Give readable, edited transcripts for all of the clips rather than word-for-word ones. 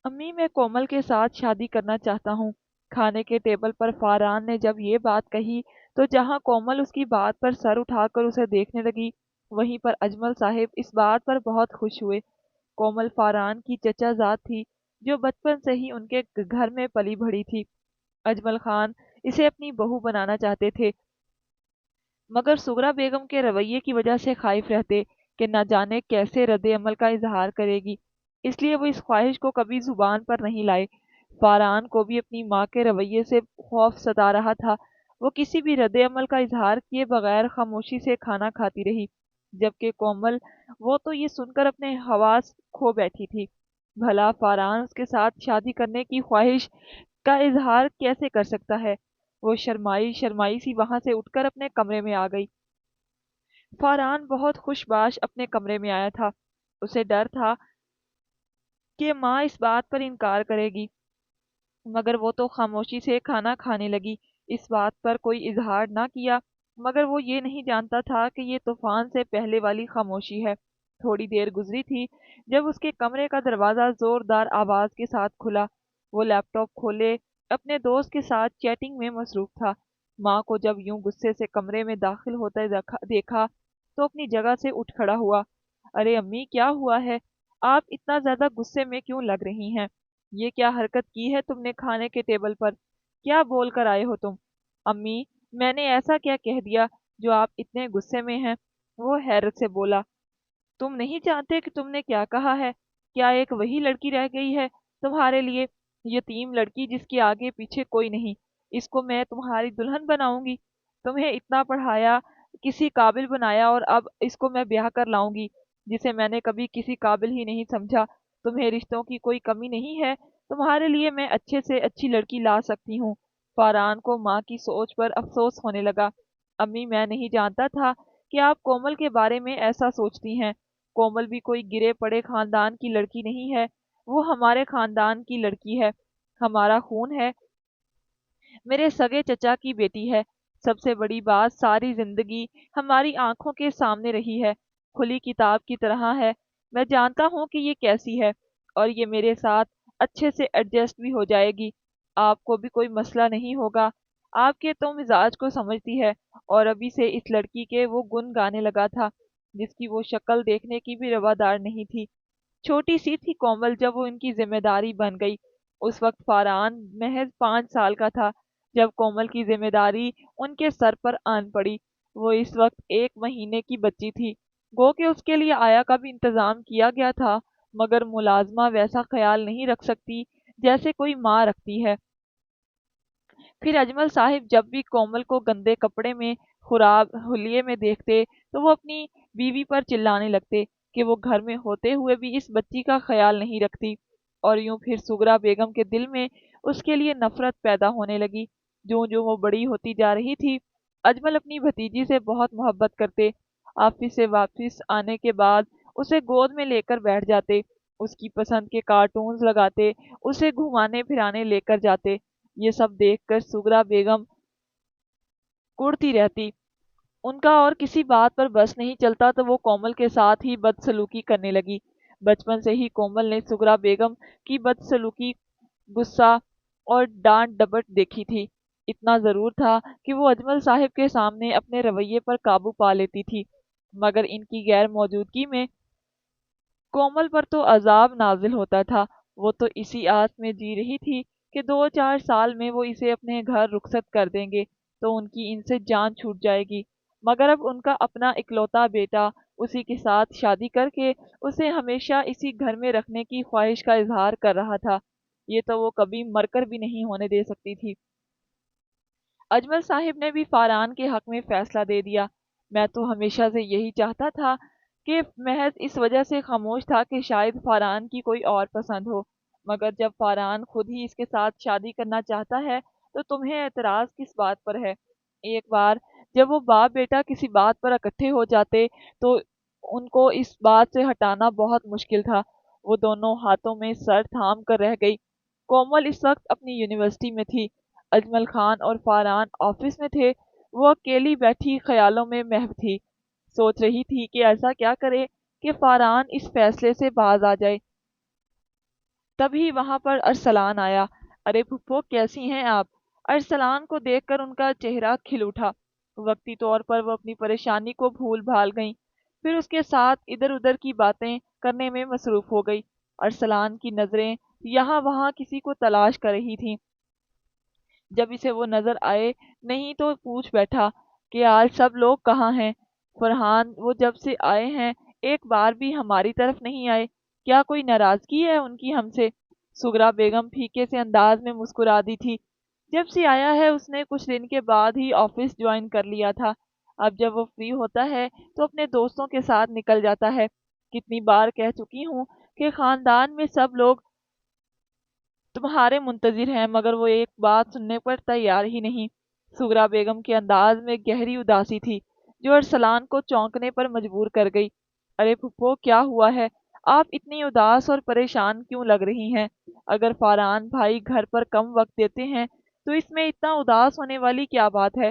امی میں کومل کے ساتھ شادی کرنا چاہتا ہوں۔ کھانے کے ٹیبل پر فاران نے جب یہ بات کہی تو جہاں کومل اس کی بات پر سر اٹھا کر اسے دیکھنے لگی، وہیں پر اجمل صاحب اس بات پر بہت خوش ہوئے۔ کومل فاران کی چچا زاد تھی جو بچپن سے ہی ان کے گھر میں پلی بڑھی تھی۔ اجمل خان اسے اپنی بہو بنانا چاہتے تھے، مگر سغرا بیگم کے رویے کی وجہ سے خائف رہتے کہ نہ جانے کیسے رد عمل کا اظہار کرے گی، اس لیے وہ اس خواہش کو کبھی زبان پر نہیں لائے۔ فاران کو بھی اپنی ماں کے رویے سے خوف ستا رہا تھا۔ وہ کسی بھی رد عمل کا اظہار کیے بغیر خاموشی سے کھانا کھاتی رہی، جبکہ کومل وہ تو یہ سن کر اپنے حواس کھو بیٹھی تھی۔ بھلا فاران اس کے ساتھ شادی کرنے کی خواہش کا اظہار کیسے کر سکتا ہے؟ وہ شرمائی شرمائی سی وہاں سے اٹھ کر اپنے کمرے میں آ گئی۔ فاران بہت خوش باش اپنے کمرے میں آیا تھا۔ اسے ڈر تھا کہ ماں اس بات پر انکار کرے گی، مگر وہ تو خاموشی سے کھانا کھانے لگی، اس بات پر کوئی اظہار نہ کیا۔ مگر وہ یہ نہیں جانتا تھا کہ یہ طوفان سے پہلے والی خاموشی ہے۔ تھوڑی دیر گزری تھی جب اس کے کمرے کا دروازہ زوردار آواز کے ساتھ کھلا۔ وہ لیپ ٹاپ کھولے اپنے دوست کے ساتھ چیٹنگ میں مصروف تھا۔ ماں کو جب یوں غصے سے کمرے میں داخل ہوتا دیکھا تو اپنی جگہ سے اٹھ کھڑا ہوا۔ ارے امی، کیا ہوا ہے؟ آپ اتنا زیادہ غصے میں کیوں لگ رہی ہیں؟ یہ کیا حرکت کی ہے تم نے کھانے کے ٹیبل پر؟ کیا بول کر آئے ہو تم؟ امی، میں نے ایسا کیا کہہ دیا جو آپ اتنے غصے میں ہیں؟ وہ حیرت سے بولا۔ تم نہیں جانتے کہ تم نے کیا کہا ہے؟ کیا ایک وہی لڑکی رہ گئی ہے تمہارے لیے، یتیم لڑکی جس کے آگے پیچھے کوئی نہیں؟ اس کو میں تمہاری دلہن بناؤں گی؟ تمہیں اتنا پڑھایا، کسی قابل بنایا، اور اب اس کو میں بیاہ کر لاؤں گی جسے میں نے کبھی کسی قابل ہی نہیں سمجھا؟ تمہیں رشتوں کی کوئی کمی نہیں ہے؟ تمہارے لیے میں اچھے سے اچھی لڑکی لا سکتی ہوں۔ فاران کو ماں کی سوچ پر افسوس ہونے لگا۔ امی، میں نہیں جانتا تھا کہ آپ کومل کے بارے میں ایسا سوچتی ہیں۔ کومل بھی کوئی گرے پڑے خاندان کی لڑکی نہیں ہے، وہ ہمارے خاندان کی لڑکی ہے، ہمارا خون ہے، میرے سگے چچا کی بیٹی ہے۔ سب سے بڑی بات، ساری زندگی ہماری آنکھوں کے سامنے رہی ہے، کھلی کتاب کی طرح ہے۔ میں جانتا ہوں کہ یہ کیسی ہے، اور یہ میرے ساتھ اچھے سے ایڈجسٹ بھی ہو جائے گی۔ آپ کو بھی کوئی مسئلہ نہیں ہوگا۔ آپ کے تو مزاج کو سمجھتی ہے۔ اور ابھی سے اس لڑکی کے وہ گن گانے لگا تھا جس کی وہ شکل دیکھنے کی بھی روادار نہیں تھی۔ چھوٹی سی تھی کومل جب وہ ان کی ذمہ داری بن گئی۔ اس وقت فاران محض 5 سال کا تھا جب کومل کی ذمہ داری ان کے سر پر آن پڑی۔ وہ اس وقت 1 مہینے کی بچی تھی، گو کہ اس کے لیے آیا کا بھی انتظام کیا گیا تھا، مگر ملازمہ ویسا خیال نہیں رکھ سکتی جیسے کوئی ماں رکھتی ہے۔ پھر اجمل صاحب جب بھی کومل کو گندے کپڑے میں، خراب حلیے میں دیکھتے تو وہ اپنی بیوی پر چلانے لگتے کہ وہ گھر میں ہوتے ہوئے بھی اس بچی کا خیال نہیں رکھتی، اور یوں پھر سغرا بیگم کے دل میں اس کے لیے نفرت پیدا ہونے لگی۔ جو جو وہ بڑی ہوتی جا رہی تھی، اجمل اپنی بھتیجی سے بہت محبت کرتے۔ آفس سے واپس آنے کے بعد اسے گود میں لے کر بیٹھ جاتے، اس کی پسند کے کارٹونز لگاتے، اسے گھمانے پھرانے لے کر جاتے۔ یہ سب دیکھ کر سغرا بیگم کڑتی رہتی۔ ان کا اور کسی بات پر بس نہیں چلتا تو وہ کومل کے ساتھ ہی بدسلوکی کرنے لگی۔ بچپن سے ہی کومل نے سغرا بیگم کی بدسلوکی، غصہ اور ڈانٹ ڈپٹ دیکھی تھی۔ اتنا ضرور تھا کہ وہ اجمل صاحب کے سامنے اپنے رویے پر قابو پا لیتی تھی، مگر ان کی غیر موجودگی میں کومل پر تو عذاب نازل ہوتا تھا۔ وہ تو اسی آس میں جی رہی تھی کہ 2 4 سال میں وہ اسے اپنے گھر رخصت کر دیں گے تو ان کی ان سے جان چھوٹ جائے گی، مگر اب ان کا اپنا اکلوتا بیٹا اسی کے ساتھ شادی کر کے اسے ہمیشہ اسی گھر میں رکھنے کی خواہش کا اظہار کر رہا تھا۔ یہ تو وہ کبھی مر کر بھی نہیں ہونے دے سکتی تھی۔ اجمل صاحب نے بھی فاران کے حق میں فیصلہ دے دیا۔ میں تو ہمیشہ سے یہی چاہتا تھا کہ محض اس وجہ سے خاموش تھا کہ شاید فاران کی کوئی اور پسند ہو، مگر جب فاران خود ہی اس کے ساتھ شادی کرنا چاہتا ہے تو تمہیں اعتراض کس بات پر ہے؟ ایک بار جب وہ باپ بیٹا کسی بات پر اکٹھے ہو جاتے تو ان کو اس بات سے ہٹانا بہت مشکل تھا۔ وہ دونوں ہاتھوں میں سر تھام کر رہ گئی۔ کومل اس وقت اپنی یونیورسٹی میں تھی، اجمل خان اور فاران آفس میں تھے۔ وہ اکیلی بیٹھی خیالوں میں محو تھی، سوچ رہی تھی کہ ایسا کیا کرے کہ فاران اس فیصلے سے باز آ جائے۔ تبھی وہاں پر ارسلان آیا۔ ارے پھپھو کیسی ہیں آپ؟ ارسلان کو دیکھ کر ان کا چہرہ کھل اٹھا۔ وقتی طور پر وہ اپنی پریشانی کو بھول بھال گئیں، پھر اس کے ساتھ ادھر ادھر کی باتیں کرنے میں مصروف ہو گئی۔ ارسلان کی نظریں یہاں وہاں کسی کو تلاش کر رہی تھیں۔ جب اسے وہ نظر آئے نہیں تو پوچھ بیٹھا کہ آج سب لوگ کہاں ہیں؟ فرحان وہ جب سے آئے ہیں ایک بار بھی ہماری طرف نہیں آئے، کیا کوئی ناراضگی ہے ان کی ہم سے؟ سغرا بیگم پھیکے سے انداز میں مسکرا دی تھی۔ جب سے آیا ہے اس نے کچھ دن کے بعد ہی آفس جوائن کر لیا تھا۔ اب جب وہ فری ہوتا ہے تو اپنے دوستوں کے ساتھ نکل جاتا ہے۔ کتنی بار کہہ چکی ہوں کہ خاندان میں سب لوگ تمہارے منتظر ہیں، مگر وہ ایک بات سننے پر تیار ہی نہیں۔ سغرا بیگم کے انداز میں گہری اداسی تھی جو ارسلان کو چونکنے پر مجبور کر گئی۔ ارے پھپھو کیا ہوا ہے؟ آپ اتنی اداس اور پریشان کیوں لگ رہی ہیں؟ اگر فاران بھائی گھر پر کم وقت دیتے ہیں تو اس میں اتنا اداس ہونے والی کیا بات ہے؟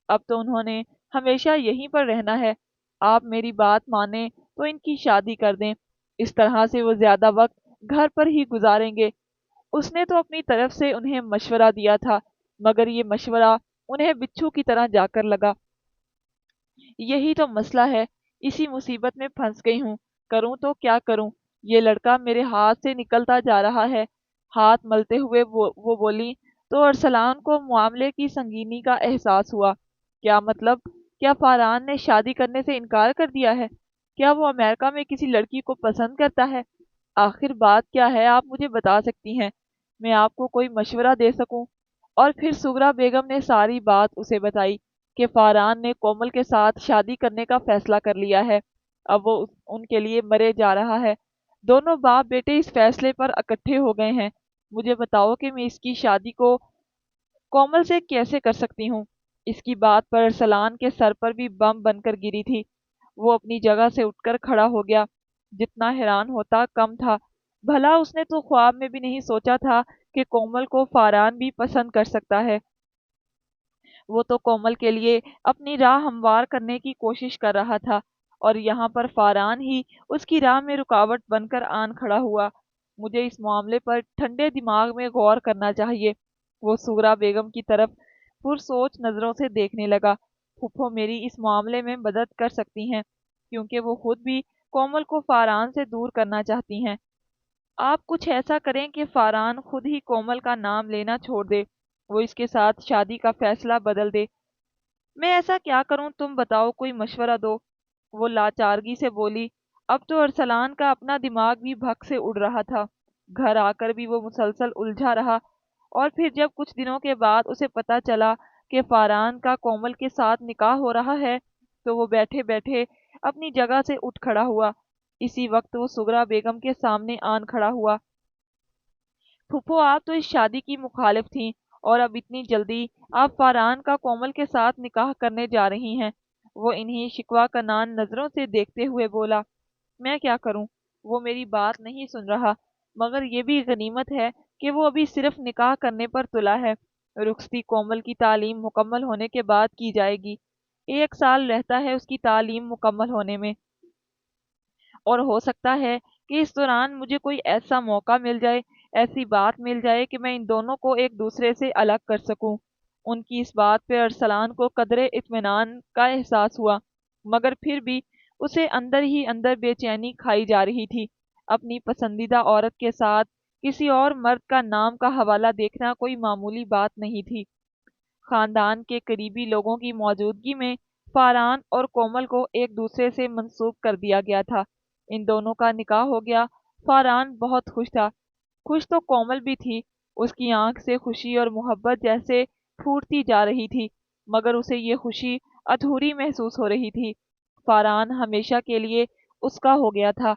اب تو انہوں نے ہمیشہ یہیں پر رہنا ہے۔ آپ میری بات مانیں تو ان کی شادی کر دیں، اس طرح سے وہ زیادہ وقت گھر پر ہی گزاریں گے۔ اس نے تو اپنی طرف سے انہیں مشورہ دیا تھا، مگر یہ مشورہ انہیں بچھو کی طرح جا کر لگا۔ یہی تو مسئلہ ہے، اسی مصیبت میں پھنس گئی ہوں، کروں تو کیا کروں؟ یہ لڑکا میرے ہاتھ سے نکلتا جا رہا ہے۔ ہاتھ ملتے ہوئے وہ بولی تو ارسلان کو معاملے کی سنگینی کا احساس ہوا۔ کیا مطلب؟ کیا فاران نے شادی کرنے سے انکار کر دیا ہے؟ کیا وہ امریکہ میں کسی لڑکی کو پسند کرتا ہے؟ آخر بات کیا ہے آپ مجھے بتا سکتی ہیں، میں آپ کو کوئی مشورہ دے سکوں؟ اور پھر سغرا بیگم نے ساری بات اسے بتائی کہ فاران نے کومل کے ساتھ شادی کرنے کا فیصلہ کر لیا ہے۔ اب وہ ان کے لیے مرے جا رہا ہے۔ دونوں باپ بیٹے اس فیصلے پر اکٹھے ہو گئے ہیں۔ مجھے بتاؤ کہ میں اس کی شادی کو کومل سے کیسے کر سکتی ہوں؟ اس کی بات پر ارسلان کے سر پر بھی بم بن کر گری تھی۔ وہ اپنی جگہ سے اٹھ کر کھڑا ہو گیا۔ جتنا حیران ہوتا کم تھا، بھلا اس نے تو خواب میں بھی نہیں سوچا تھا کہ کومل کو فاران بھی پسند کر سکتا ہے۔ وہ تو کومل کے لیے اپنی راہ ہموار کرنے کی کوشش کر رہا تھا، اور یہاں پر فاران ہی اس کی راہ میں رکاوٹ بن کر آن کھڑا ہوا۔ مجھے اس معاملے پر ٹھنڈے دماغ میں غور کرنا چاہیے۔ وہ سغرا بیگم کی طرف پرسوچ نظروں سے دیکھنے لگا۔ پھپھو میری اس معاملے میں مدد کر سکتی ہیں، کیونکہ وہ خود بھی کومل کو فاران سے دور کرنا چاہتی ہیں۔ آپ کچھ ایسا کریں کہ فاران خود ہی کومل کا نام لینا چھوڑ دے، وہ اس کے ساتھ شادی کا فیصلہ بدل دے۔ میں ایسا کیا کروں تم بتاؤ، کوئی مشورہ دو۔ وہ لاچارگی سے بولی۔ اب تو ارسلان کا اپنا دماغ بھی بھگ سے اڑ رہا تھا۔ گھر آ کر بھی وہ مسلسل الجھا رہا، اور پھر جب کچھ دنوں کے بعد اسے پتا چلا کہ فاران کا کومل کے ساتھ نکاح ہو رہا ہے تو وہ بیٹھے بیٹھے اپنی جگہ سے اٹھ کھڑا ہوا۔ اسی وقت وہ سغرا بیگم کے سامنے آن کھڑا ہوا۔ پھپھو آپ تو اس شادی کی مخالف تھیں، اور اب اتنی جلدی آپ فاران کا کومل کے ساتھ نکاح کرنے جا رہی ہیں۔ وہ انہی شکوہ کنان نظروں سے دیکھتے ہوئے بولا۔ میں کیا کروں؟ وہ میری بات نہیں سن رہا، مگر یہ بھی غنیمت ہے کہ وہ ابھی صرف نکاح کرنے پر تلا ہے۔ رخصتی کومل کی تعلیم مکمل ہونے کے بعد کی جائے گی۔ 1 سال رہتا ہے اس کی تعلیم مکمل ہونے میں، اور ہو سکتا ہے کہ اس دوران مجھے کوئی ایسا موقع مل جائے، ایسی بات مل جائے کہ میں ان دونوں کو ایک دوسرے سے الگ کر سکوں۔ ان کی اس بات پہ ارسلان کو قدرے اطمینان کا احساس ہوا، مگر پھر بھی اسے اندر ہی اندر بے چینی کھائی جا رہی تھی۔ اپنی پسندیدہ عورت کے ساتھ کسی اور مرد کا نام کا حوالہ دیکھنا کوئی معمولی بات نہیں تھی۔ خاندان کے قریبی لوگوں کی موجودگی میں فاران اور کومل کو ایک دوسرے سے منسوب کر دیا گیا تھا۔ ان دونوں کا نکاح ہو گیا۔ فاران بہت خوش تھا۔ خوش تو کومل بھی تھی، اس کی آنکھ سے خوشی اور محبت جیسے پھوٹتی جا رہی تھی، مگر اسے یہ خوشی ادھوری محسوس ہو رہی تھی۔ فاران ہمیشہ کے لیے اس کا ہو گیا تھا،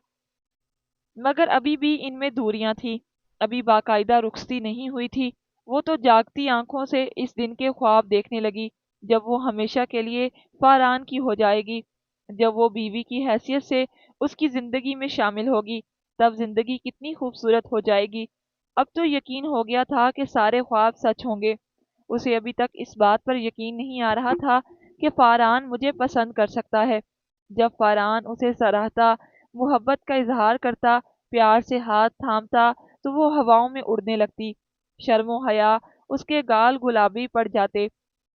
مگر ابھی بھی ان میں دوریاں تھیں، ابھی باقاعدہ رخصتی نہیں ہوئی تھی۔ وہ تو جاگتی آنکھوں سے اس دن کے خواب دیکھنے لگی جب وہ ہمیشہ کے لیے فاران کی ہو جائے گی، جب وہ بیوی کی حیثیت سے اس کی زندگی میں شامل ہوگی، تب زندگی کتنی خوبصورت ہو جائے گی۔ اب تو یقین ہو گیا تھا کہ سارے خواب سچ ہوں گے۔ اسے ابھی تک اس بات پر یقین نہیں آ رہا تھا کہ فاران مجھے پسند کر سکتا ہے۔ جب فاران اسے سراہتا، محبت کا اظہار کرتا، پیار سے ہاتھ تھامتا، تو وہ ہواؤں میں اڑنے لگتی۔ شرم و حیا اس کے گال گلابی پڑ جاتے،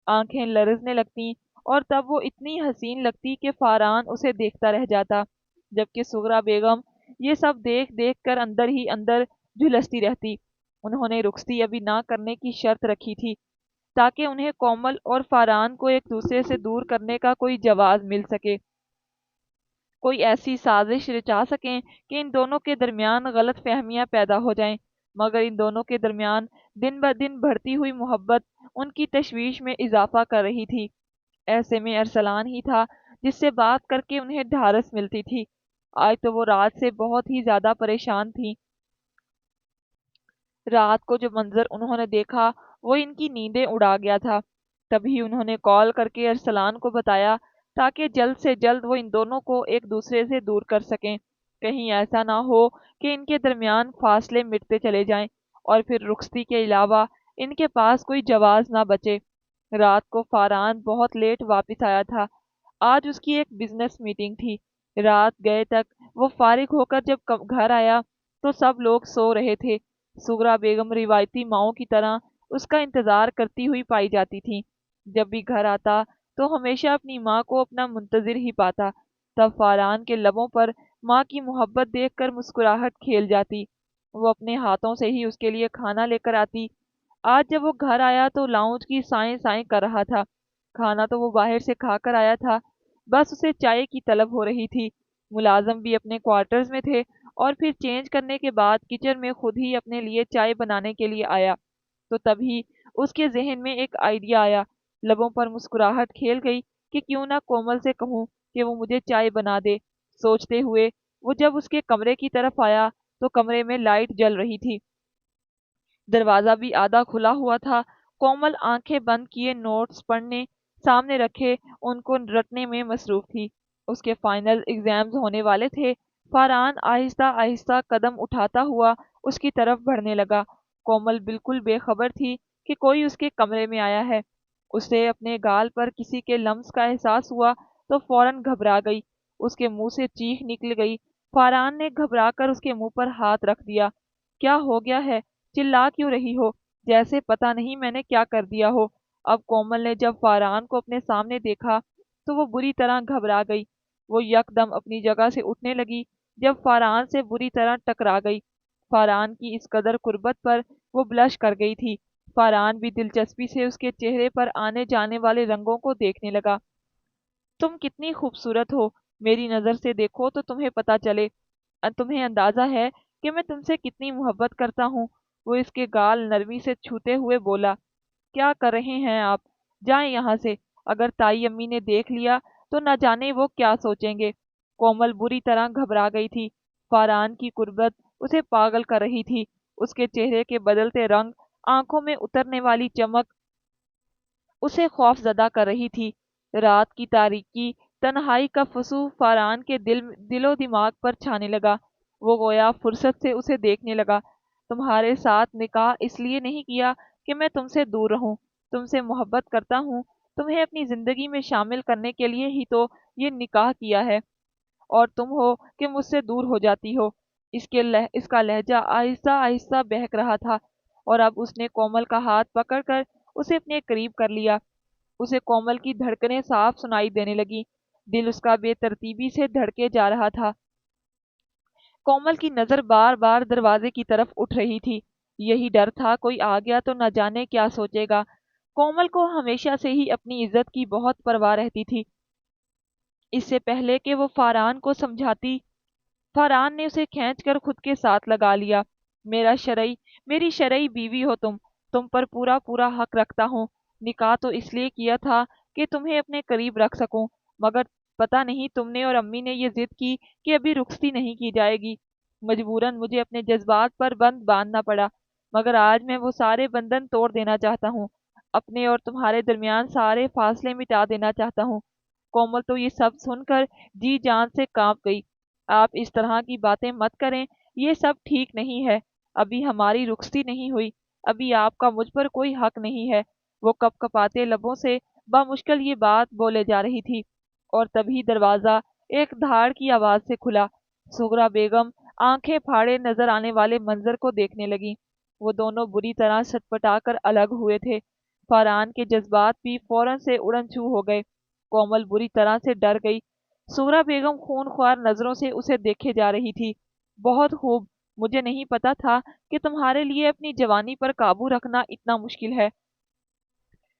آنکھیں لرزنے لگتیں، اور تب وہ اتنی حسین لگتی کہ فاران اسے دیکھتا رہ جاتا، جبکہ سغرا بیگم یہ سب دیکھ دیکھ کر اندر ہی اندر جھلستی رہتی۔ انہوں نے رخصتی ابھی نہ کرنے کی شرط رکھی تھی تاکہ انہیں کومل اور فاران کو ایک دوسرے سے دور کرنے کا کوئی جواز مل سکے، کوئی ایسی سازش رچا سکیں کہ ان دونوں کے درمیان غلط فہمیاں پیدا ہو جائیں۔ مگر ان دونوں کے درمیان دن بدن بڑھتی ہوئی محبت ان کی تشویش میں اضافہ کر رہی تھی۔ ایسے میں ارسلان ہی تھا جس سے بات کر کے انہیں ڈھارس ملتی تھی۔ آج تو وہ رات سے بہت ہی زیادہ پریشان تھی۔ رات کو جو منظر انہوں نے دیکھا وہ ان کی نیندیں اڑا گیا تھا۔ تبھی انہوں نے کال کر کے ارسلان کو بتایا تاکہ جلد سے جلد وہ ان دونوں کو ایک دوسرے سے دور کر سکیں، کہیں ایسا نہ ہو کہ ان کے درمیان فاصلے مٹتے چلے جائیں اور پھر رخصتی کے علاوہ ان کے پاس کوئی جواز نہ بچے۔ رات کو فاران بہت لیٹ واپس آیا تھا۔ آج اس کی ایک بزنس میٹنگ تھی۔ رات گئے تک وہ فارغ ہو کر جب گھر آیا تو سب لوگ سو رہے تھے۔ سغرا بیگم روایتی ماؤں کی طرح اس کا انتظار کرتی ہوئی پائی جاتی تھی۔ جب بھی گھر آتا تو ہمیشہ اپنی ماں کو اپنا منتظر ہی پاتا۔ تب فاران کے لبوں پر ماں کی محبت دیکھ کر مسکراہٹ کھیل جاتی۔ وہ اپنے ہاتھوں سے ہی اس کے لیے کھانا لے کر آتی۔ آج جب وہ گھر آیا تو لاؤنج کی سائیں سائیں کر رہا تھا۔ کھانا تو وہ باہر سے کھا کر آیا تھا، بس اسے چائے کی طلب ہو رہی تھی۔ ملازم بھی اپنے کوارٹرز میں تھے اور پھر چینج کرنے کے بعد کچن میں خود ہی اپنے لیے چائے بنانے کے لیے آیا تو تبھی اس کے ذہن میں ایک آئیڈیا آیا۔ لبوں پر مسکراہٹ کھیل گئی کہ کیوں نہ کومل سے کہوں کہ وہ مجھے چائے بنا دے۔ سوچتے ہوئے وہ جب اس کے کمرے کی طرف آیا تو کمرے میں لائٹ جل رہی تھی، دروازہ بھی آدھا کھلا ہوا تھا۔ کومل آنکھیں بند کیے نوٹس پڑھنے سامنے رکھے ان کو رٹنے میں مصروف تھی۔ اس کے فائنل ایگزامز ہونے والے تھے۔ فاران آہستہ آہستہ قدم اٹھاتا ہوا اس کی طرف بڑھنے لگا۔ کومل بالکل بے خبر تھی کہ کوئی اس کے کمرے میں آیا ہے۔ اسے اپنے گال پر کسی کے لمس کا احساس ہوا تو فوراً گھبرا گئی۔ اس کے منہ سے چیخ نکل گئی۔ فاران نے گھبرا کر اس کے منہ پر ہاتھ رکھ دیا۔ کیا ہو گیا ہے؟ چلا کیوں رہی ہو؟ جیسے پتہ نہیں میں نے کیا کر دیا ہو۔ اب کومل نے جب فاران کو اپنے سامنے دیکھا تو وہ بری طرح گھبرا گئی۔ وہ یکدم اپنی جگہ سے اٹھنے لگی جب فاران سے بری طرح ٹکرا گئی۔ فاران کی اس قدر قربت پر وہ بلش کر گئی تھی۔ فاران بھی دلچسپی سے اس کے چہرے پر آنے جانے والے رنگوں کو دیکھنے لگا۔ تم کتنی خوبصورت ہو، میری نظر سے دیکھو تو تمہیں پتہ چلے، تمہیں اندازہ ہے کہ میں تم سے کتنی محبت کرتا ہوں۔ وہ اس کے گال نرمی سے چھوتے ہوئے بولا۔ کیا کر رہے ہیں آپ؟ جائیں یہاں سے، اگر تائی امی نے دیکھ لیا تو نہ جانے وہ کیا سوچیں گے۔ کومل بری طرح گھبرا گئی تھی۔ فاران کی قربت اسے پاگل کر رہی تھی۔ اس کے چہرے کے بدلتے رنگ، آنکھوں میں اترنے والی چمک اسے خوف زدہ کر رہی تھی۔ رات کی تاریکی، تنہائی کا فسو فاران کے دل و دماغ پر چھانے لگا۔ وہ گویا فرصت سے اسے دیکھنے لگا۔ تمہارے ساتھ نکاح اس لیے نہیں کیا کہ میں تم سے دور رہوں، تم سے محبت کرتا ہوں، تمہیں اپنی زندگی میں شامل کرنے کے لیے ہی تو یہ نکاح کیا ہے، اور تم ہو کہ مجھ سے دور ہو جاتی ہو۔ اس کا لہجہ آہستہ آہستہ بہک رہا تھا، اور اب اس نے کومل کا ہاتھ پکڑ کر اسے اپنے قریب کر لیا۔ اسے کومل کی دھڑکنیں صاف سنائی دینے لگی۔ دل اس کا بے ترتیبی سے دھڑکے جا رہا تھا۔ کومل کی نظر بار بار دروازے کی طرف اٹھ رہی تھی۔ یہی ڈر تھا کوئی آ گیا تو نہ جانے کیا سوچے گا۔ کومل کو ہمیشہ سے ہی اپنی عزت کی بہت پرواہ رہتی تھی۔ اس سے پہلے کہ وہ فاران کو سمجھاتی، فاران نے اسے کھینچ کر خود کے ساتھ لگا لیا۔ میری شرعی بیوی ہو تم پر پورا پورا حق رکھتا ہوں۔ نکاح تو اس لیے کیا تھا کہ تمہیں اپنے قریب رکھ سکوں، مگر پتہ نہیں تم نے اور امی نے یہ ضد کی کہ ابھی رخصتی نہیں کی جائے گی۔ مجبوراً مجھے اپنے جذبات پر بند باندھنا پڑا، مگر آج میں وہ سارے بندھن توڑ دینا چاہتا ہوں، اپنے اور تمہارے درمیان سارے فاصلے مٹا دینا چاہتا ہوں۔ کومل تو یہ سب سن کر جی جان سے کانپ گئی۔ آپ اس طرح کی باتیں مت کریں، یہ سب ٹھیک نہیں ہے۔ ابھی ہماری رخصتی نہیں ہوئی، ابھی آپ کا مجھ پر کوئی حق نہیں ہے۔ وہ کپ کپاتے لبوں سے بامشکل یہ بات بولے جا رہی تھی، اور تبھی دروازہ ایک دھاڑ کی آواز سے کھلا۔ سغرا بیگم آنکھیں پھاڑے نظر آنے والے منظر کو دیکھنے لگی۔ وہ دونوں بری طرح سٹپٹا کر الگ ہوئے تھے۔ فاران کے جذبات بھی فوراً سے اڑن چھو ہو گئے۔ کومل بری طرح سے ڈر گئی۔ سغرا بیگم خون خوار نظروں سے اسے دیکھے جا رہی تھی۔ بہت خوب، مجھے نہیں پتا تھا کہ تمہارے لیے اپنی جوانی پر قابو رکھنا اتنا مشکل ہے،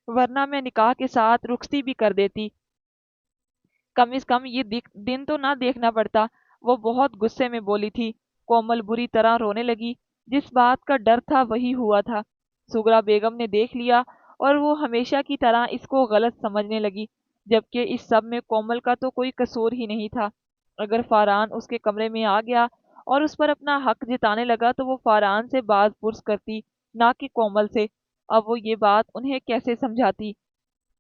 ورنہ میں نکاح کے ساتھ رخصتی بھی کر دیتی۔ کم از کم یہ دن تو نہ دیکھنا پڑتا۔ وہ بہت غصے میں بولی تھی۔ کومل بری طرح رونے لگی۔ جس بات کا ڈر تھا وہی ہوا تھا۔ سغرا بیگم نے دیکھ لیا اور وہ ہمیشہ کی طرح اس کو غلط سمجھنے لگی، جبکہ اس سب میں کومل کا تو کوئی قصور ہی نہیں تھا۔ اگر فاران اس کے کمرے میں آ گیا اور اس پر اپنا حق جتانے لگا تو وہ فاران سے باز پرس کرتی، نہ کہ کومل سے۔ اب وہ یہ بات انہیں کیسے سمجھاتی؟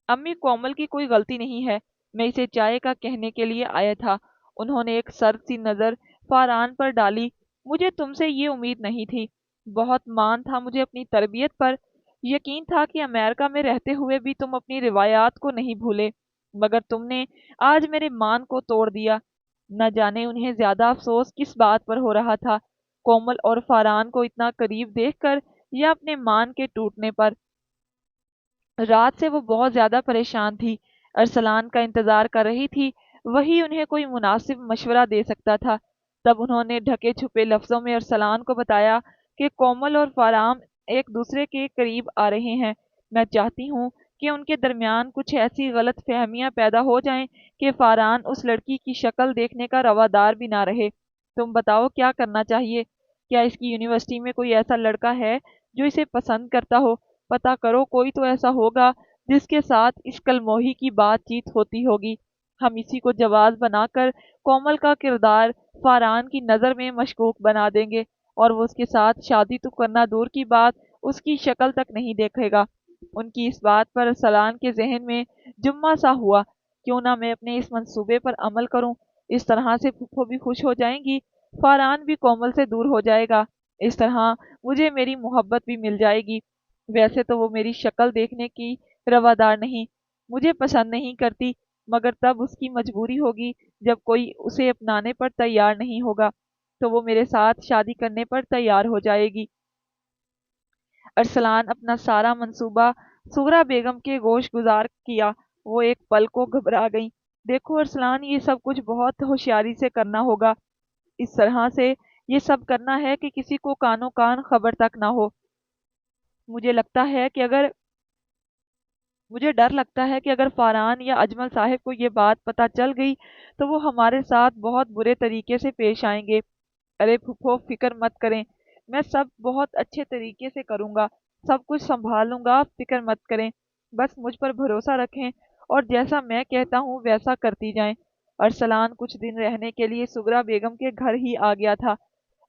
امی، کومل کی کوئی غلطی نہیں ہے، میں اسے چائے کا کہنے کے لیے آیا تھا۔ انہوں نے ایک سرد سی نظر فاران پر ڈالی۔ مجھے تم سے یہ امید نہیں تھی۔ بہت مان تھا مجھے اپنی تربیت پر، یقین تھا کہ امریکہ میں رہتے ہوئے بھی تم اپنی روایات کو نہیں بھولے، مگر تم نے آج میرے مان کو توڑ دیا۔ نہ جانے انہیں زیادہ افسوس کس بات پر ہو رہا تھا، کومل اور فاران کو اتنا قریب دیکھ کر یا اپنے مان کے ٹوٹنے پر۔ رات سے وہ بہت زیادہ پریشان تھی۔ ارسلان کا انتظار کر رہی تھی، وہی انہیں کوئی مناسب مشورہ دے سکتا تھا۔ تب انہوں نے ڈھکے چھپے لفظوں میں ارسلان کو بتایا کہ کومل اور فاران ایک دوسرے کے قریب آ رہے ہیں۔ میں چاہتی ہوں کہ ان کے درمیان کچھ ایسی غلط فہمیاں پیدا ہو جائیں کہ فاران اس لڑکی کی شکل دیکھنے کا روادار بھی نہ رہے۔ تم بتاؤ کیا کرنا چاہیے؟ کیا اس کی یونیورسٹی میں کوئی ایسا لڑکا ہے جو اسے پسند کرتا ہو؟ پتا کرو، کوئی تو ایسا ہوگا جس کے ساتھ اس کلموہی کی بات چیت ہوتی ہوگی۔ ہم اسی کو جواز بنا کر کومل کا کردار فاران کی نظر میں مشکوک بنا دیں گے، اور وہ اس کے ساتھ شادی تو کرنا دور کی بات، اس کی شکل تک نہیں دیکھے گا۔ ان کی اس بات پر ارسلان کے ذہن میں جمعہ سا ہوا۔ کیوں نہ میں اپنے اس منصوبے پر عمل کروں؟ اس طرح سے پھپھو بھی خوش ہو جائیں گی، فاران بھی کومل سے دور ہو جائے گا، اس طرح مجھے میری محبت بھی مل جائے گی۔ ویسے تو وہ میری شکل دیکھنے کی روادار نہیں، مجھے پسند نہیں کرتی، مگر تب اس کی مجبوری ہوگی جب کوئی اسے اپنانے پر تیار نہیں ہوگا تو وہ میرے ساتھ شادی کرنے پر تیار ہو جائے گی۔ ارسلان اپنا سارا منصوبہ سغرا بیگم کے گوش گزار کیا۔ وہ ایک پل کو گھبرا گئیں۔ دیکھو ارسلان، یہ سب کچھ بہت ہوشیاری سے کرنا ہوگا۔ اس طرح سے یہ سب کرنا ہے کہ کسی کو کانوں کان خبر تک نہ ہو۔ مجھے ڈر لگتا ہے کہ اگر فاران یا اجمل صاحب کو یہ بات پتہ چل گئی تو وہ ہمارے ساتھ بہت برے طریقے سے پیش آئیں گے۔ ارے پھپھو، فکر مت کریں، میں سب بہت اچھے طریقے سے کروں گا، سب کچھ سنبھال لوں گا، فکر مت کریں، بس مجھ پر بھروسہ رکھیں اور جیسا میں کہتا ہوں ویسا کرتی جائیں۔ ارسلان کچھ دن رہنے کے لیے سغرا بیگم کے گھر ہی آ گیا تھا۔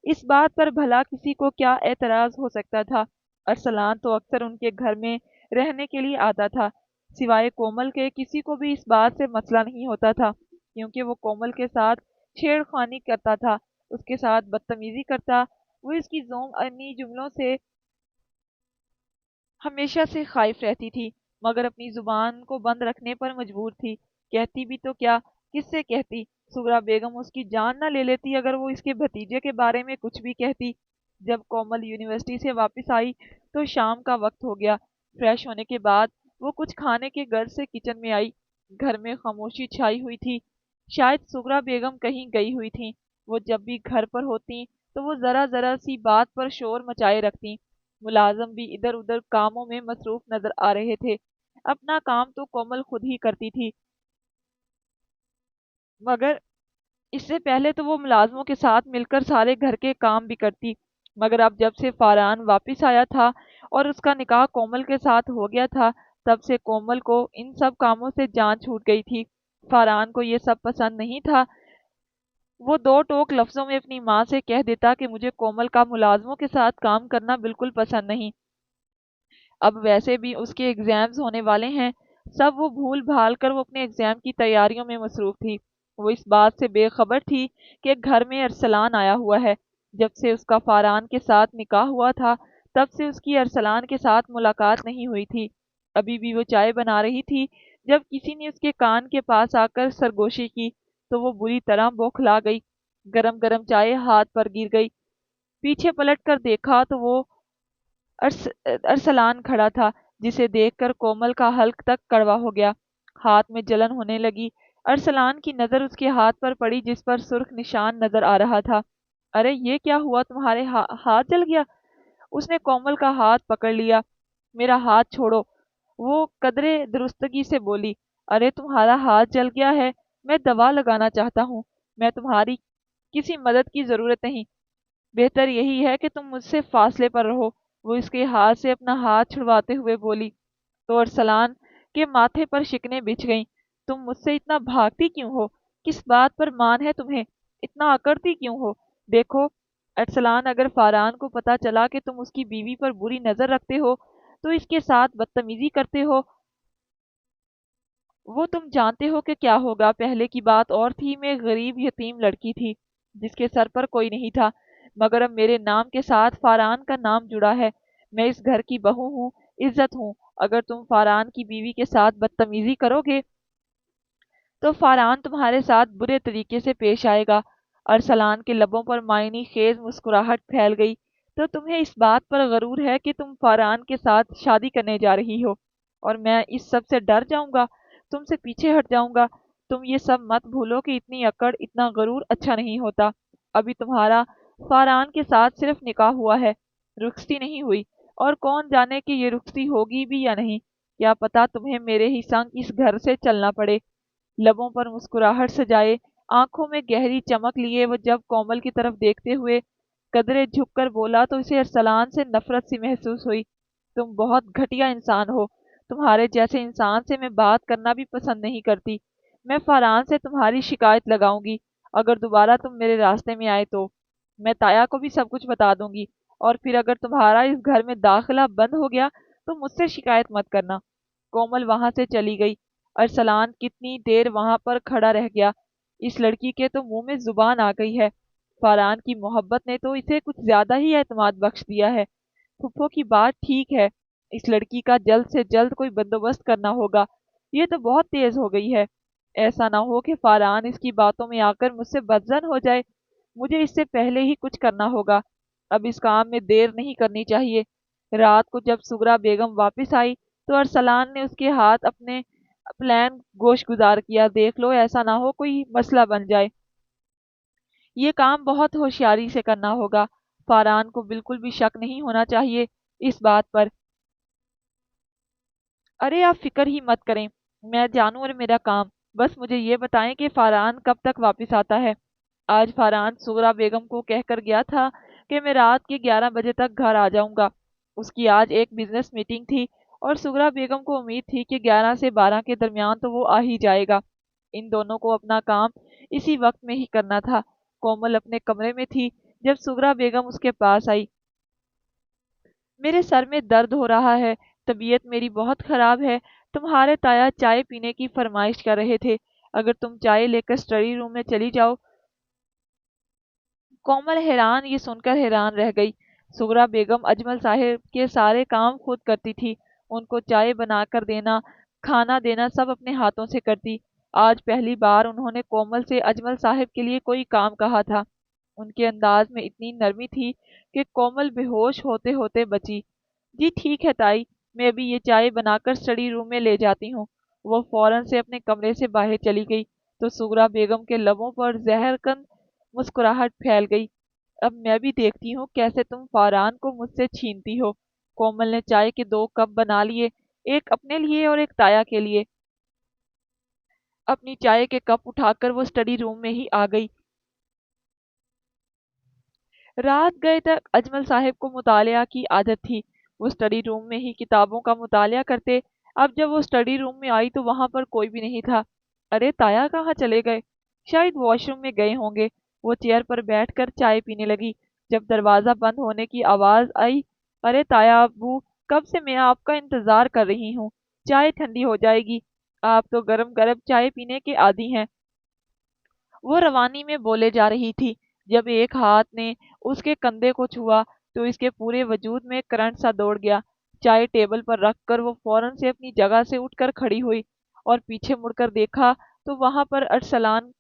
اس بات پر بھلا کسی کو کیا اعتراض ہو سکتا تھا؟ ارسلان تو اکثر ان کے گھر میں رہنے کے لیے آتا تھا۔ سوائے کومل کے کسی کو بھی اس بات سے مسئلہ نہیں ہوتا تھا، کیونکہ وہ کومل کے ساتھ چھیڑ خانی کرتا تھا، اس کے ساتھ بدتمیزی کرتا۔ وہ اس کی زوم انی جملوں سے ہمیشہ سے خائف رہتی تھی، مگر اپنی زبان کو بند رکھنے پر مجبور تھی۔ کہتی بھی تو کیا، کس سے کہتی؟ سغرا بیگم اس کی جان نہ لے لیتی اگر وہ اس کے بھتیجے کے بارے میں کچھ بھی کہتی۔ جب کومل یونیورسٹی سے واپس آئی تو شام کا وقت ہو گیا۔ فریش ہونے کے بعد وہ کچھ کھانے کے غرض سے کچن میں آئی۔ گھر میں خاموشی چھائی ہوئی تھی، شاید سغرا بیگم کہیں گئی ہوئی تھیں۔ وہ جب بھی گھر پر ہوتی تو وہ ذرا ذرا سی بات پر شور مچائے رکھتی۔ ملازم بھی ادھر ادھر کاموں میں مصروف نظر آ رہے تھے۔ اپنا کام تو کومل خود ہی کرتی تھی، مگر اس سے پہلے تو وہ ملازموں کے ساتھ مل کر سارے گھر کے کام بھی کرتی، مگر اب جب سے فاران واپس آیا تھا اور اس کا نکاح کومل کے ساتھ ہو گیا تھا، تب سے کومل کو ان سب کاموں سے جان چھوٹ گئی تھی۔ فاران کو یہ سب پسند نہیں تھا۔ وہ دو ٹوک لفظوں میں اپنی ماں سے کہہ دیتا کہ مجھے کومل کا ملازموں کے ساتھ کام کرنا بالکل پسند نہیں۔ اب ویسے بھی اس کے ایگزامز ہونے والے ہیں، سب وہ بھول بھال کر وہ اپنے ایگزام کی تیاریوں میں مصروف تھی۔ وہ اس بات سے بے خبر تھی کہ گھر میں ارسلان آیا ہوا ہے۔ جب سے اس کا فاران کے ساتھ نکاح ہوا تھا تب سے اس کی ارسلان کے ساتھ ملاقات نہیں ہوئی تھی۔ ابھی بھی وہ چائے بنا رہی تھی جب کسی نے اس کے کان کے پاس آ کر سرگوشی کی تو وہ بری طرح بوکھلا گئی۔ گرم گرم چائے ہاتھ پر گر گئی۔ پیچھے پلٹ کر دیکھا تو وہ ارسلان کھڑا تھا، جسے دیکھ کر کومل کا حلق تک کڑوا ہو گیا، ہاتھ میں جلن ہونے لگی۔ ارسلان کی نظر اس کے ہاتھ پر پڑی جس پر سرخ نشان نظر آ رہا تھا۔ ارے یہ کیا ہوا تمہارے ہاتھ جل گیا؟ اس نے کومل کا ہاتھ پکڑ لیا۔ میرا ہاتھ چھوڑو، وہ قدرے درستگی سے بولی۔ ارے تمہارا ہاتھ جل گیا ہے، میں دوا لگانا چاہتا ہوں، میں تمہاری کسی مدد کی ضرورت نہیں، بہتر یہی ہے کہ تم مجھ سے فاصلے پر رہو۔ وہ اس کے ہاتھ سے اپنا ہاتھ چھڑواتے ہوئے بولی۔ تو ارسلان کے ماتھے پر شکنیں بچھ گئیں۔ تم مجھ سے اتنا بھاگتی کیوں ہو؟ کس بات پر مان ہے تمہیں؟ اتنا اکڑتی کیوں ہو؟ دیکھو ارسلان، اگر فاران کو پتا چلا کہ تم اس کی بیوی پر بری نظر رکھتے ہو تو اس کے ساتھ بدتمیزی کرتے ہو، وہ تم جانتے ہو کہ کیا ہوگا۔ پہلے کی بات اور تھی، میں غریب یتیم لڑکی تھی جس کے سر پر کوئی نہیں تھا، مگر اب میرے نام کے ساتھ فاران کا نام جڑا ہے۔ میں اس گھر کی بہو ہوں، عزت ہوں۔ اگر تم فاران کی بیوی کے ساتھ بدتمیزی کرو گے تو فاران تمہارے ساتھ برے طریقے سے پیش آئے گا۔ ارسلان کے لبوں پر معنی خیز مسکراہٹ پھیل گئی۔ تو تمہیں اس بات پر غرور ہے کہ تم فاران کے ساتھ شادی کرنے جا رہی ہو، اور میں اس سب سے ڈر جاؤں گا، تم سے پیچھے ہٹ جاؤں گا؟ تم یہ سب مت بھولو کہ اتنی اکڑ، اتنا غرور اچھا نہیں ہوتا۔ ابھی تمہارا فاران کے ساتھ صرف نکاح ہوا ہے، رخصتی نہیں ہوئی، اور کون جانے کہ یہ رخصتی ہوگی بھی یا نہیں۔ کیا پتا تمہیں میرے ہی سنگ اس گھر سے چلنا پڑے۔ لبوں پر مسکراہٹ سجائے، آنکھوں میں گہری چمک لیے وہ جب کومل کی طرف دیکھتے ہوئے قدرے جھک کر بولا تو اسے ارسلان سے نفرت سی محسوس ہوئی۔ تم بہت گھٹیا انسان ہو، تمہارے جیسے انسان سے میں بات کرنا بھی پسند نہیں کرتی۔ میں فاران سے تمہاری شکایت لگاؤں گی، اگر دوبارہ تم میرے راستے میں آئے تو میں تایا کو بھی سب کچھ بتا دوں گی، اور پھر اگر تمہارا اس گھر میں داخلہ بند ہو گیا تو مجھ سے شکایت مت کرنا۔ کومل وہاں سے چلی گئی۔ ارسلان کتنی دیر وہاں پر کھڑا رہ گیا۔ اس لڑکی کے تو منہ میں زبان آ گئی ہے۔ فاران کی محبت نے تو اسے کچھ زیادہ ہی اعتماد بخش دیا ہے۔ پھپھو کی بات ٹھیک ہے، اس لڑکی کا جلد سے جلد کوئی بندوبست کرنا ہوگا، یہ تو بہت تیز ہو گئی ہے۔ ایسا نہ ہو کہ فاران اس کی باتوں میں آ کر مجھ سے بدظن ہو جائے، مجھے اس سے پہلے ہی کچھ کرنا ہوگا۔ اب اس کام میں دیر نہیں کرنی چاہیے۔ رات کو جب سغرا بیگم واپس آئی تو ارسلان نے اس کے ہاتھ اپنے پلان گوش گزار کیا۔ دیکھ لو ایسا نہ ہو کوئی مسئلہ بن جائے، یہ کام بہت ہوشیاری سے کرنا ہوگا۔ فاران کو بالکل بھی شک نہیں ہونا چاہیے اس بات پر۔ ارے آپ فکر ہی مت کریں، میں جانوں اور میرا کام، بس مجھے یہ بتائیں کہ فاران کب تک واپس آتا ہے؟ آج فاران سغرا بیگم کو کہہ کر گیا تھا کہ میں رات کے 11 بجے تک گھر آ جاؤں گا۔ اس کی آج ایک بزنس میٹنگ تھی، اور سغرا بیگم کو امید تھی کہ 11 سے 12 کے درمیان تو وہ آ ہی جائے گا۔ ان دونوں کو اپنا کام اسی وقت میں ہی کرنا تھا۔ کومل اپنے کمرے میں تھی جب سغرا بیگم اس کے پاس آئی۔ میرے سر میں درد ہو رہا ہے، طبیعت میری بہت خراب ہے، تمہارے تایا چائے پینے کی فرمائش کر رہے تھے، اگر تم چائے لے کر اسٹڈی روم میں چلی جاؤ۔ کومل حیران، یہ سن کر حیران رہ گئی۔ سغرا بیگم اجمل صاحب کے سارے کام خود کرتی تھی، ان کو چائے بنا کر دینا، کھانا دینا سب اپنے ہاتھوں سے کرتی۔ آج پہلی بار انہوں نے کومل سے اجمل صاحب کے لیے کوئی کام کہا تھا۔ ان کے انداز میں اتنی نرمی تھی کہ کومل بے ہوش ہوتے ہوتے بچی۔ جی ٹھیک ہے تائی، میں ابھی یہ چائے بنا کر اسٹڈی روم میں لے جاتی ہوں۔ وہ فوراً سے اپنے کمرے سے باہر چلی گئی تو سغرا بیگم کے لبوں پر زہر کن مسکراہٹ پھیل گئی۔ اب میں بھی دیکھتی ہوں کیسے تم فاران کو مجھ سے چھینتی ہو۔ کومل نے چائے کے 2 کپ بنا لیے، ایک اپنے لیے اور ایک تایا کے لیے۔ اپنی چائے کے کپ اٹھا کر وہ اسٹڈی روم میں ہی آ گئی۔ رات گئے تک اجمل صاحب کو مطالعہ کی عادت تھی، وہ اسٹڈی روم میں ہی کتابوں کا مطالعہ کرتے۔ اب جب وہ اسٹڈی روم میں آئی تو وہاں پر کوئی بھی نہیں تھا۔ ارے تایا کہاں چلے گئے؟ شاید واش روم میں گئے ہوں گے۔ وہ چیئر پر بیٹھ کر چائے پینے لگی جب دروازہ بند ہونے کی آواز آئی۔ ارے تایا ابو، کب سے میں آپ کا انتظار کر رہی ہوں، چائے ٹھنڈی ہو جائے گی، آپ تو گرم گرم چائے پینے کے عادی ہیں۔ وہ روانی میں بولے جا رہی تھی جب ایک ہاتھ نے اس کے کندھے کو چھوا تو اس کے پورے وجود میں کرنٹ سا دوڑ گیا۔ چائے ٹیبل پر رکھ کر وہ فوراً سے اپنی جگہ سے اٹھ کر کھڑی ہوئی اور پیچھے مڑ کر دیکھا تو وہاں پر ارسلان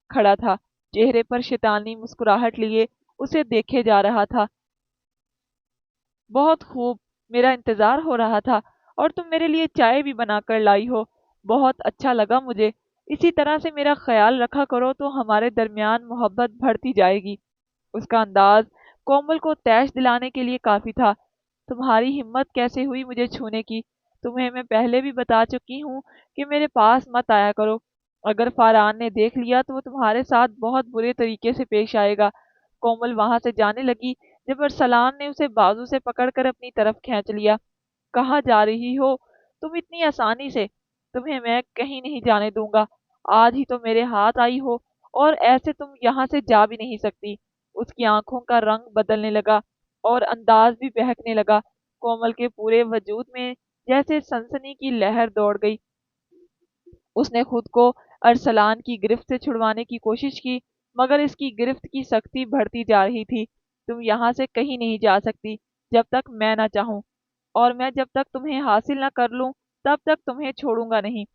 کھڑا تھا۔ چہرے پر شیطانی مسکراہٹ لیے اسے دیکھے جا رہا تھا۔ بہت خوب، میرا انتظار ہو رہا تھا، اور تم میرے لیے چائے بھی بنا کر لائی ہو، بہت اچھا لگا مجھے۔ اسی طرح سے میرا خیال رکھا کرو تو ہمارے درمیان محبت بڑھتی جائے گی۔ اس کا انداز کومل کو تیش دلانے کے لیے کافی تھا۔ تمہاری ہمت کیسے ہوئی مجھے چھونے کی؟ تمہیں میں پہلے بھی بتا چکی ہوں کہ میرے پاس مت آیا کرو۔ اگر فاران نے دیکھ لیا تو وہ تمہارے ساتھ بہت برے طریقے سے پیش آئے گا۔ کومل وہاں سے جانے لگی جب ارسلان نے اسے بازو سے پکڑ کر اپنی طرف کھینچ لیا۔ کہاں جا رہی ہو تم اتنی آسانی سے؟ تمہیں میں کہیں نہیں جانے دوں گا۔ آج ہی تو میرے ہاتھ آئی ہو، اور ایسے تم یہاں سے جا بھی نہیں سکتی۔ اس کی آنکھوں کا رنگ بدلنے لگا اور انداز بھی بہکنے لگا۔ کومل کے پورے وجود میں جیسے سنسنی کی لہر دوڑ گئی۔ اس نے خود کو ارسلان کی گرفت سے چھڑوانے کی کوشش کی، مگر اس کی گرفت کی سختی بڑھتی جا رہی تھی۔ تم یہاں سے کہیں نہیں جا سکتی جب تک میں نہ چاہوں، اور میں جب تک تمہیں حاصل نہ کر لوں تب تک تمہیں چھوڑوں گا نہیں۔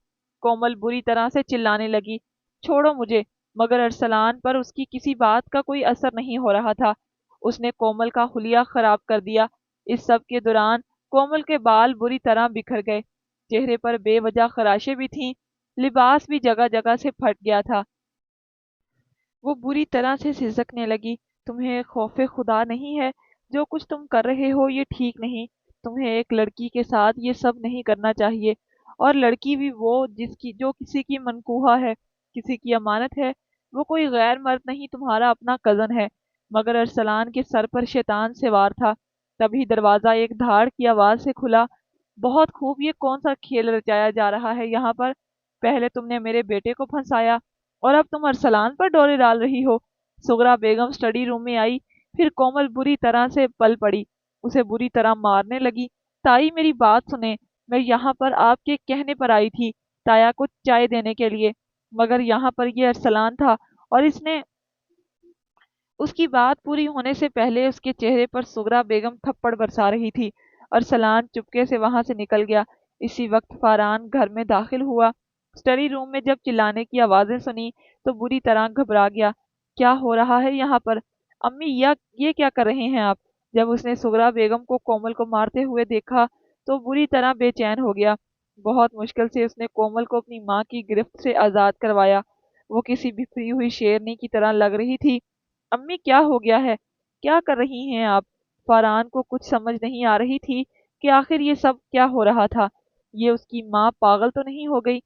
کومل بری طرح سے چلانے لگی، چھوڑو مجھے! مگر ارسلان پر اس کی کسی بات کا کوئی اثر نہیں ہو رہا تھا۔ اس نے کومل کا حلیہ خراب کر دیا۔ اس سب کے دوران کومل کے بال بری طرح بکھر گئے، چہرے پر بے وجہ خراشیں بھی تھیں، لباس بھی جگہ جگہ سے پھٹ گیا تھا۔ وہ بری طرح سے سسکنے لگی۔ تمہیں خوف خدا نہیں ہے؟ جو کچھ تم کر رہے ہو یہ ٹھیک نہیں۔ تمہیں ایک لڑکی کے ساتھ یہ سب نہیں کرنا چاہیے، اور لڑکی بھی وہ جو کسی کی منکوہہ ہے، کسی کی امانت ہے۔ وہ کوئی غیر مرد نہیں، تمہارا اپنا کزن ہے۔ مگر ارسلان کے سر پر شیطان سوار تھا۔ تبھی دروازہ ایک دھاڑ کی آواز سے کھلا۔ بہت خوب، یہ کون سا کھیل رچایا جا رہا ہے یہاں پر؟ پہلے تم نے میرے بیٹے کو پھنسایا، اور اب تم ارسلان پر ڈورے ڈال رہی ہو۔ سغرا بیگم سٹڈی روم میں آئی، پھر کومل بری طرح سے پل پڑی، اسے بری طرح مارنے لگی۔ تائی میری بات سنیں، میں یہاں پر آپ کے کہنے پر آئی تھی، تایا کو چائے دینے کے لیے، مگر یہاں پر یہ ارسلان تھا، اور اس کی بات پوری ہونے سے پہلے اس کے چہرے پر سغرا بیگم تھپڑ برسا رہی تھی۔ ارسلان چپکے سے وہاں سے نکل گیا۔ اسی وقت فاران گھر میں داخل ہوا۔ سٹڈی روم میں جب چلانے کی آوازیں سنی تو بری طرح گھبرا گیا۔ کیا ہو رہا ہے یہاں پر؟ امی، یہ کیا کر رہے ہیں آپ؟ جب اس نے سغرا بیگم کو کومل کو مارتے ہوئے دیکھا تو بری طرح بے چین ہو گیا۔ بہت مشکل سے اس نے کومل کو اپنی ماں کی گرفت سے آزاد کروایا۔ وہ کسی بکھری ہوئی شیرنی کی طرح لگ رہی تھی۔ امی، کیا ہو گیا ہے؟ کیا کر رہی ہیں آپ؟ فاران کو کچھ سمجھ نہیں آ رہی تھی کہ آخر یہ سب کیا ہو رہا تھا۔ یہ اس کی ماں پاگل تو نہیں ہو گئی؟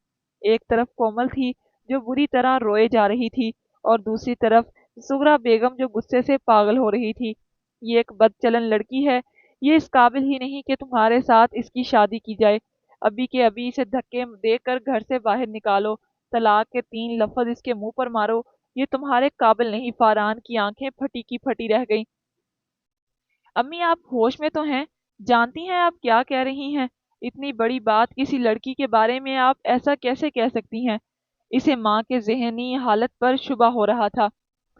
ایک طرف کومل تھی جو بری طرح روئے جا رہی تھی، اور دوسری طرف سغرا بیگم جو غصے سے پاگل ہو رہی تھی۔ یہ ایک بد چلن لڑکی ہے، یہ اس قابل ہی نہیں کہ تمہارے ساتھ اس کی شادی کی جائے۔ ابھی کے ابھی اسے دھکے دے کر گھر سے باہر نکالو، طلاق کے 3 لفظ اس کے منہ پر مارو۔ یہ تمہارے قابل نہیں۔ فاران کی آنکھیں پھٹی کی پھٹی رہ گئیں۔ امی، آپ ہوش میں تو ہیں؟ جانتی ہیں آپ کیا کہہ رہی ہیں؟ اتنی بڑی بات کسی لڑکی کے بارے میں آپ ایسا کیسے کہہ سکتی ہیں؟ اسے ماں کے ذہنی حالت پر شبہ ہو رہا تھا۔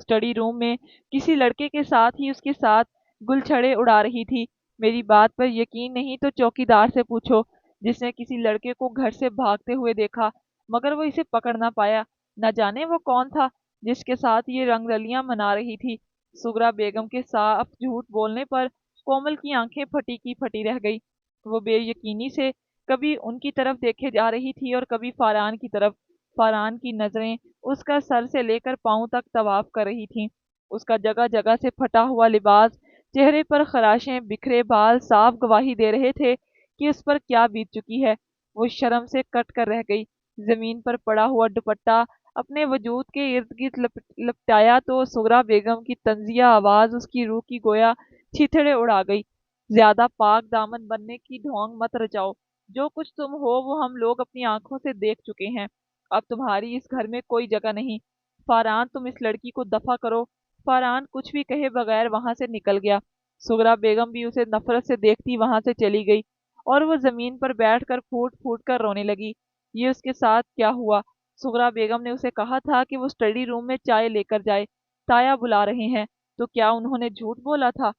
سٹڈی روم میں کسی لڑکے کے ساتھ ہی اس کے ساتھ گل چھڑے اڑا رہی تھی۔ میری بات پر یقین نہیں تو چوکیدار سے پوچھو، جس نے کسی لڑکے کو گھر سے بھاگتے ہوئے دیکھا، مگر وہ اسے پکڑ نہ پایا۔ نہ جانے وہ کون تھا جس کے ساتھ یہ رنگ رلیاں منا رہی تھی۔ سغرا بیگم کے صاف جھوٹ بولنے پر کومل کی آنکھیں پھٹی کی پھٹی رہ گئی۔ وہ بے یقینی سے کبھی ان کی طرف دیکھے جا رہی تھی اور کبھی فاران کی طرف۔ فاران کی نظریں اس کا سر سے لے کر پاؤں تک طواف کر رہی تھیں۔ اس کا جگہ جگہ سے پھٹا ہوا لباس، چہرے پر خراشیں، بکھرے بال صاف گواہی دے رہے تھے کہ اس پر کیا بیت چکی ہے۔ وہ شرم سے کٹ کر رہ گئی۔ زمین پر پڑا ہوا دوپٹہ اپنے وجود کے ارد گرد لپٹایا تو سغرا بیگم کی طنزیہ آواز اس کی روح کی گویا چھیتھڑے اڑا گئی۔ زیادہ پاک دامن بننے کی ڈھونگ مت رچاؤ۔ جو کچھ تم ہو وہ ہم لوگ اپنی آنکھوں سے دیکھ چکے ہیں۔ اب تمہاری اس گھر میں کوئی جگہ نہیں۔ فاران، تم اس لڑکی کو دفع کرو۔ فاران کچھ بھی کہے بغیر وہاں سے نکل گیا۔ سغرا بیگم بھی اسے نفرت سے دیکھتی وہاں سے چلی گئی، اور وہ زمین پر بیٹھ کر پھوٹ پھوٹ کر رونے لگی۔ یہ اس کے ساتھ کیا ہوا؟ سغرا بیگم نے اسے کہا تھا کہ وہ سٹڈی روم میں چائے لے کر جائے، تایا بلا رہے ہیں۔ تو کیا انہوں نے جھوٹ بولا تھا؟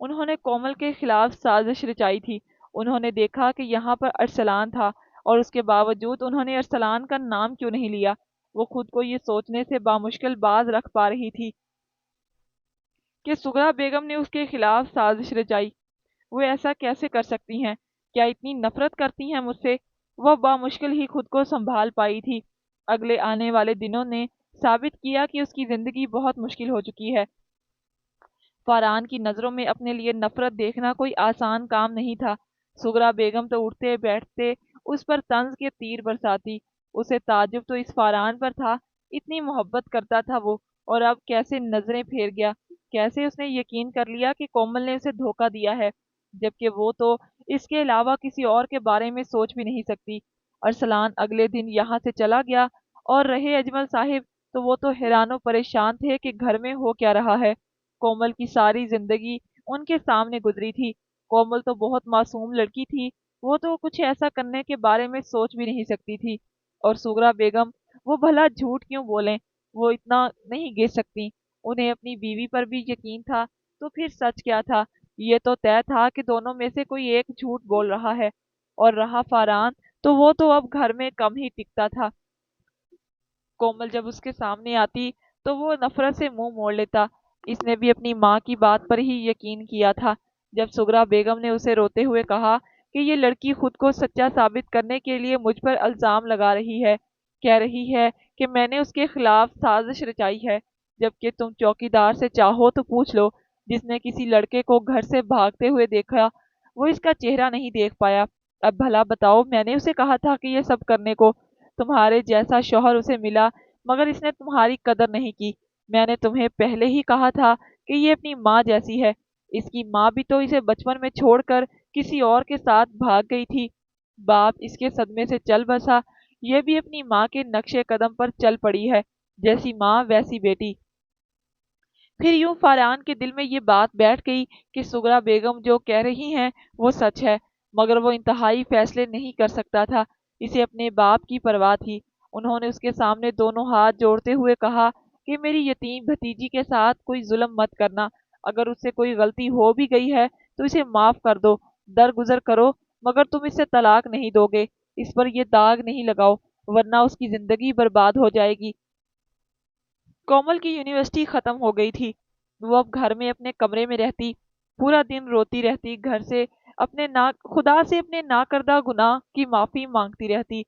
انہوں نے کومل کے خلاف سازش رچائی تھی۔ انہوں نے دیکھا کہ یہاں پر ارسلان تھا، اور اس کے باوجود انہوں نے ارسلان کا نام کیوں نہیں لیا؟ وہ خود کو یہ سوچنے سے بامشکل باز رکھ پا رہی تھی کہ سغرا بیگم نے اس کے خلاف سازش رچائی۔ وہ ایسا کیسے کر سکتی ہیں؟ کیا اتنی نفرت کرتی ہیں مجھ سے؟ وہ بامشکل ہی خود کو سنبھال پائی تھی۔ اگلے آنے والے دنوں نے ثابت کیا کہ اس کی زندگی بہت مشکل ہو چکی ہے۔ فاران کی نظروں میں اپنے لیے نفرت دیکھنا کوئی آسان کام نہیں تھا۔ سغرا بیگم تو اٹھتے بیٹھتے اس پر طنز کے تیر برساتی۔ اسے تعجب تو اس فاران پر تھا، اتنی محبت کرتا تھا وہ، اور اب کیسے نظریں پھیر گیا، کیسے اس نے یقین کر لیا کہ کومل نے اسے دھوکہ دیا ہے، جبکہ وہ تو اس کے علاوہ کسی اور کے بارے میں سوچ بھی نہیں سکتی۔ ارسلان اگلے دن یہاں سے چلا گیا، اور رہے اجمل صاحب تو وہ تو حیران و پریشان تھے کہ گھر میں ہو کیا رہا ہے۔ کومل کی ساری زندگی ان کے سامنے گزری تھی۔ کومل تو بہت معصوم لڑکی تھی، وہ تو کچھ ایسا کرنے کے بارے میں سوچ بھی نہیں سکتی تھی۔ اور سغرا بیگم، وہ بھلا جھوٹ کیوں بولیں، وہ اتنا نہیں گر سکتی۔ انہیں اپنی بیوی پر بھی یقین تھا، تو پھر سچ کیا تھا؟ یہ تو طے تھا کہ دونوں میں سے کوئی ایک جھوٹ بول رہا ہے۔ اور رہا فاران، تو وہ تو اب گھر میں کم ہی ٹکتا تھا۔ کومل جب اس کے سامنے آتی تو وہ نفرت سے منہ موڑ لیتا۔ اس نے بھی اپنی ماں کی بات پر ہی یقین کیا تھا۔ جب سغرا بیگم نے اسے روتے ہوئے کہا کہ یہ لڑکی خود کو سچا ثابت کرنے کے لیے مجھ پر الزام لگا رہی ہے، کہہ رہی ہے کہ میں نے اس کے خلاف سازش رچائی ہے، جبکہ تم چوکیدار سے چاہو تو پوچھ لو، جس نے کسی لڑکے کو گھر سے بھاگتے ہوئے دیکھا وہ اس کا چہرہ نہیں دیکھ پایا۔ اب بھلا بتاؤ، میں نے اسے کہا تھا کہ یہ سب کرنے کو؟ تمہارے جیسا شوہر اسے ملا، مگر اس نے تمہاری قدر نہیں کی۔ میں نے تمہیں پہلے ہی کہا تھا کہ یہ اپنی ماں جیسی ہے۔ اس کی ماں بھی تو اسے بچپن میں چھوڑ کر کسی اور کے ساتھ بھاگ گئی تھی۔ باپ اس کے صدمے سے چل بسا، یہ بھی اپنی ماں کے نقش قدم پر چل پڑی ہے، جیسی ماں ویسی بیٹی۔ پھر یوں فاران کے دل میں یہ بات بیٹھ گئی کہ سغرا بیگم جو کہہ رہی ہیں وہ سچ ہے، مگر وہ انتہائی فیصلے نہیں کر سکتا تھا۔ اسے اپنے باپ کی پرواہ تھی۔ انہوں نے اس کے سامنے دونوں ہاتھ جوڑتے ہوئے کہا کہ میری یتیم بھتیجی کے ساتھ کوئی ظلم مت کرنا۔ اگر اس سے کوئی غلطی ہو بھی گئی ہے تو اسے معاف کر دو، درگزر کرو، مگر تم اس سے طلاق نہیں دو گے، اس پر یہ داغ نہیں لگاؤ، ورنہ اس کی زندگی برباد ہو جائے گی۔ کومل کی یونیورسٹی ختم ہو گئی تھی۔ وہ اب گھر میں اپنے کمرے میں رہتی، پورا دن روتی رہتی، گھر سے اپنے خدا سے اپنے ناکردہ گناہ کی معافی مانگتی رہتی۔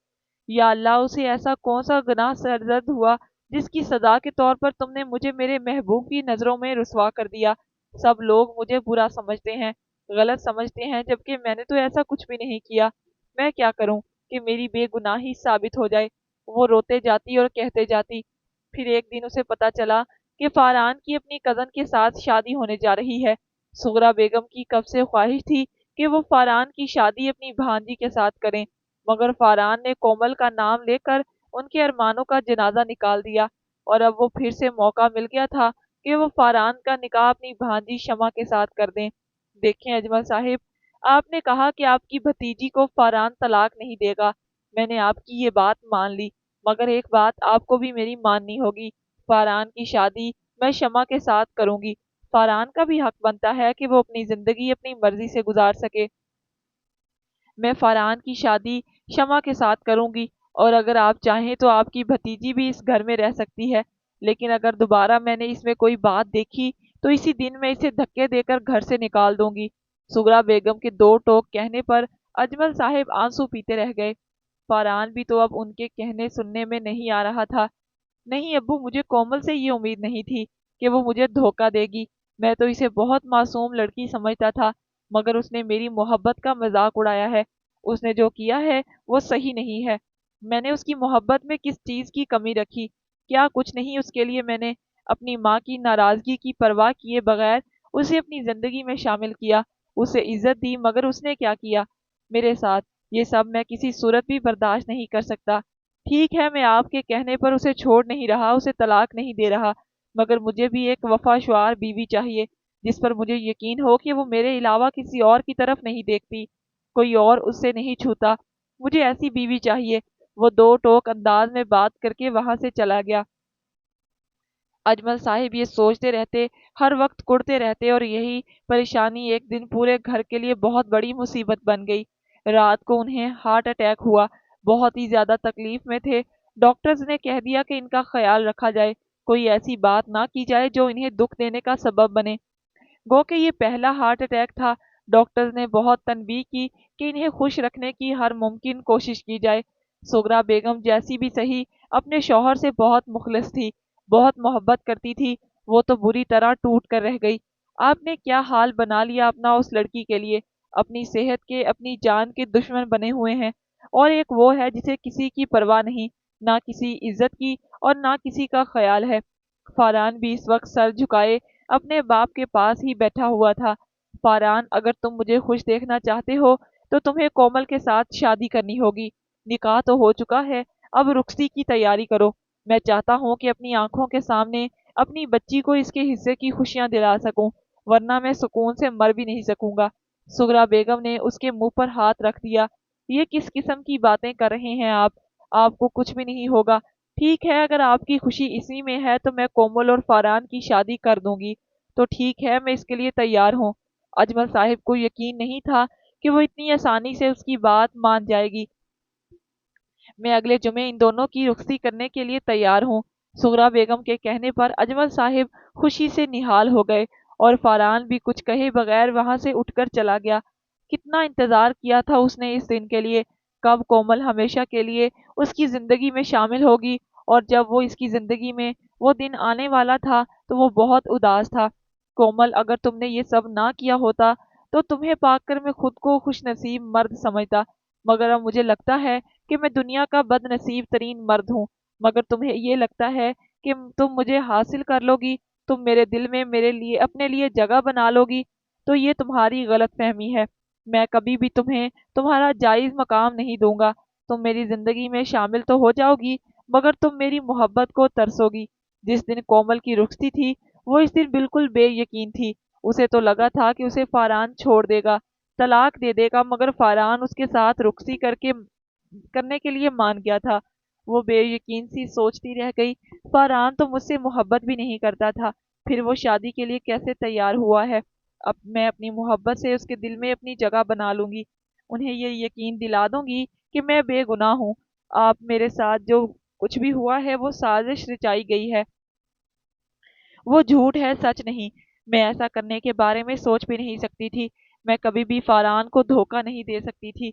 یا اللہ، اسے ایسا کون سا گناہ سرزد ہوا جس کی سزا کے طور پر تم نے مجھے میرے محبوب کی نظروں میں رسوا کر دیا؟ سب لوگ مجھے برا سمجھتے ہیں، غلط سمجھتے ہیں، جبکہ میں نے تو ایسا کچھ بھی نہیں کیا۔ میں کیا کروں کہ میری بے گناہی ثابت ہو جائے؟ وہ روتے جاتی اور کہتے جاتی۔ پھر ایک دن اسے پتا چلا کہ فاران کی اپنی کزن کے ساتھ شادی ہونے جا رہی ہے۔ سغرا بیگم کی کب سے خواہش تھی کہ وہ فاران کی شادی اپنی بھانجی کے ساتھ کریں، مگر فاران نے کومل کا نام لے کر ان کے ارمانوں کا جنازہ نکال دیا، اور اب وہ پھر سے موقع مل گیا تھا کہ وہ فاران کا نکاح اپنی بھانجی شمع کے ساتھ کر دیں۔ دیکھیں اجمل صاحب، آپ نے کہا کہ آپ کی بھتیجی کو فاران طلاق نہیں دے گا، میں نے آپ کی یہ بات مان لی، مگر ایک بات آپ کو بھی میری ماننی ہوگی، فاران کی شادی میں شمع کے ساتھ کروں گی۔ فاران کا بھی حق بنتا ہے کہ وہ اپنی زندگی اپنی مرضی سے گزار سکے۔ میں فاران کی شادی شمع کے ساتھ کروں گی، اور اگر آپ چاہیں تو آپ کی بھتیجی بھی اس گھر میں رہ سکتی ہے، لیکن اگر دوبارہ میں نے اس میں کوئی بات دیکھی تو اسی دن میں اسے دھکے دے کر گھر سے نکال دوں گی۔ سغرا بیگم کے دو ٹوک کہنے پر اجمل صاحب آنسو پیتے رہ گئے۔ فاران بھی تو اب ان کے کہنے سننے میں نہیں آ رہا تھا۔ نہیں ابو، مجھے کومل سے یہ امید نہیں تھی کہ وہ مجھے دھوکہ دے گی، میں تو اسے بہت معصوم لڑکی سمجھتا تھا، مگر اس نے میری محبت کا مذاق اڑایا ہے۔ اس نے جو کیا ہے وہ صحیح نہیں ہے۔ میں نے اس کی محبت میں کس چیز کی کمی رکھی؟ کیا کچھ نہیں اس کے لیے میں نے اپنی ماں کی ناراضگی کی پرواہ کیے بغیر اسے اپنی زندگی میں شامل کیا، اسے عزت دی، مگر اس نے کیا کیا میرے ساتھ؟ یہ سب میں کسی صورت بھی برداشت نہیں کر سکتا۔ ٹھیک ہے، میں آپ کے کہنے پر اسے چھوڑ نہیں رہا، اسے طلاق نہیں دے رہا، مگر مجھے بھی ایک وفا شعار بیوی چاہیے، جس پر مجھے یقین ہو کہ وہ میرے علاوہ کسی اور کی طرف نہیں دیکھتی، کوئی اور اس سے نہیں چھوتا۔ مجھے ایسی بیوی چاہیے۔ وہ دو ٹوک انداز میں بات کر کے وہاں سے چلا گیا۔ اجمل صاحب یہ سوچتے رہتے، ہر وقت کڑتے رہتے، اور یہی پریشانی ایک دن پورے گھر کے لیے بہت بڑی مصیبت بن گئی۔ رات کو انہیں ہارٹ اٹیک ہوا، بہت ہی زیادہ تکلیف میں تھے، ڈاکٹرز نے کہہ دیا کہ ان کا خیال رکھا جائے، کوئی ایسی بات نہ کی جائے جو انہیں دکھ دینے کا سبب بنے۔ گو کہ یہ پہلا ہارٹ اٹیک تھا۔ ڈاکٹرز نے بہت تنبیہ کی کہ انہیں خوش رکھنے کی ہر ممکن کوشش کی جائے۔ سغرا بیگم جیسی بھی سہی اپنے شوہر سے بہت مخلص تھی، بہت محبت کرتی تھی، وہ تو بری طرح ٹوٹ کر رہ گئی۔ آپ نے کیا حال بنا لیا اپنا اس لڑکی کے لیے، اپنی صحت کے، اپنی جان کے دشمن بنے ہوئے ہیں، اور ایک وہ ہے جسے کسی کی پرواہ نہیں، نہ کسی عزت کی اور نہ کسی کا خیال ہے۔ فاران بھی اس وقت سر جھکائے اپنے باپ کے پاس ہی بیٹھا ہوا تھا۔ فاران، اگر تم مجھے خوش دیکھنا چاہتے ہو تو تمہیں کومل کے ساتھ شادی کرنی ہوگی۔ نکاح تو ہو چکا ہے، اب رخصتی کی تیاری کرو۔ میں چاہتا ہوں کہ اپنی آنکھوں کے سامنے اپنی بچی کو اس کے حصے کی خوشیاں دلا سکوں، ورنہ میں سکون سے مر بھی نہیں سکوں گا۔ سغرا بیگم نے اس کے منہ پر ہاتھ رکھ دیا۔ یہ کس قسم کی باتیں کر رہے ہیں آپ کو کچھ بھی نہیں ہوگا۔ ٹھیک ہے، اگر آپ کی خوشی اسی میں ہے تو میں کومل اور فاران کی شادی کر دوں گی، تو ٹھیک ہے، میں اس کے لیے تیار ہوں۔ اجمل صاحب کو یقین نہیں تھا کہ وہ اتنی آسانی سے اس کی بات مان جائے گی۔ میں اگلے جمعے ان دونوں کی رخصتی کرنے کے لیے تیار ہوں۔ سغرا بیگم کے کہنے پر اجمل صاحب خوشی سے نہال ہو گئے، اور فاران بھی کچھ کہے بغیر وہاں سے اٹھ کر چلا گیا۔ کتنا انتظار کیا تھا اس نے اس دن کے لیے، کب کومل ہمیشہ کے لیے اس کی زندگی میں شامل ہوگی، اور جب وہ اس کی زندگی میں وہ دن آنے والا تھا تو وہ بہت اداس تھا۔ کومل، اگر تم نے یہ سب نہ کیا ہوتا تو تمہیں پا کر میں خود کو خوش نصیب مرد سمجھتا، مگر اب مجھے لگتا ہے کہ میں دنیا کا بد نصیب ترین مرد ہوں۔ مگر تمہیں یہ لگتا ہے کہ تم مجھے حاصل کر لو گی، تم میرے دل میں میرے لیے اپنے لیے جگہ بنا لو گی، تو یہ تمہاری غلط فہمی ہے۔ میں کبھی بھی تمہیں تمہارا جائز مقام نہیں دوں گا۔ تم میری زندگی میں شامل تو ہو جاؤ گی، مگر تم میری محبت کو ترسو گی۔ جس دن کومل کی رخصتی تھی وہ اس دن بالکل بے یقین تھی۔ اسے تو لگا تھا کہ اسے فاران چھوڑ دے گا، طلاق دے دے گا، مگر فاران اس کے ساتھ رخصتی کرنے کے لیے مان گیا تھا۔ وہ بے یقین سی سوچتی رہ گئی، فاران تو مجھ سے محبت بھی نہیں کرتا تھا، پھر وہ شادی کے لیے کیسے تیار ہوا ہے؟ اب میں اپنی محبت سے اس کے دل میں اپنی جگہ بنا لوں گی، انہیں یہ یقین دلا دوں گی کہ میں بے گناہ ہوں۔ آپ میرے ساتھ جو کچھ بھی ہوا ہے وہ سازش رچائی گئی ہے، وہ جھوٹ ہے، سچ نہیں۔ میں ایسا کرنے کے بارے میں سوچ بھی نہیں سکتی تھی، میں کبھی بھی فاران کو دھوکہ نہیں دے سکتی تھی۔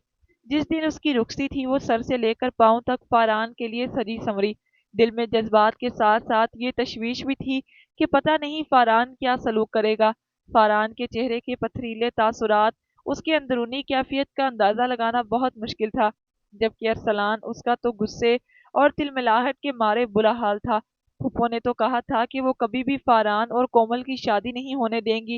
جس دن اس کی رخصتی تھی وہ سر سے لے کر پاؤں تک فاران کے لیے سجی سنوری، دل میں جذبات کے ساتھ ساتھ یہ تشویش بھی تھی کہ پتہ نہیں فاران کیا سلوک کرے گا۔ فاران کے چہرے کے پتھریلے تاثرات، اس کے اندرونی کیفیت کا اندازہ لگانا بہت مشکل تھا، جبکہ ارسلان، اس کا تو غصے اور تلملاہٹ کے مارے برا حال تھا۔ پھپھو نے تو کہا تھا کہ وہ کبھی بھی فاران اور کومل کی شادی نہیں ہونے دیں گی،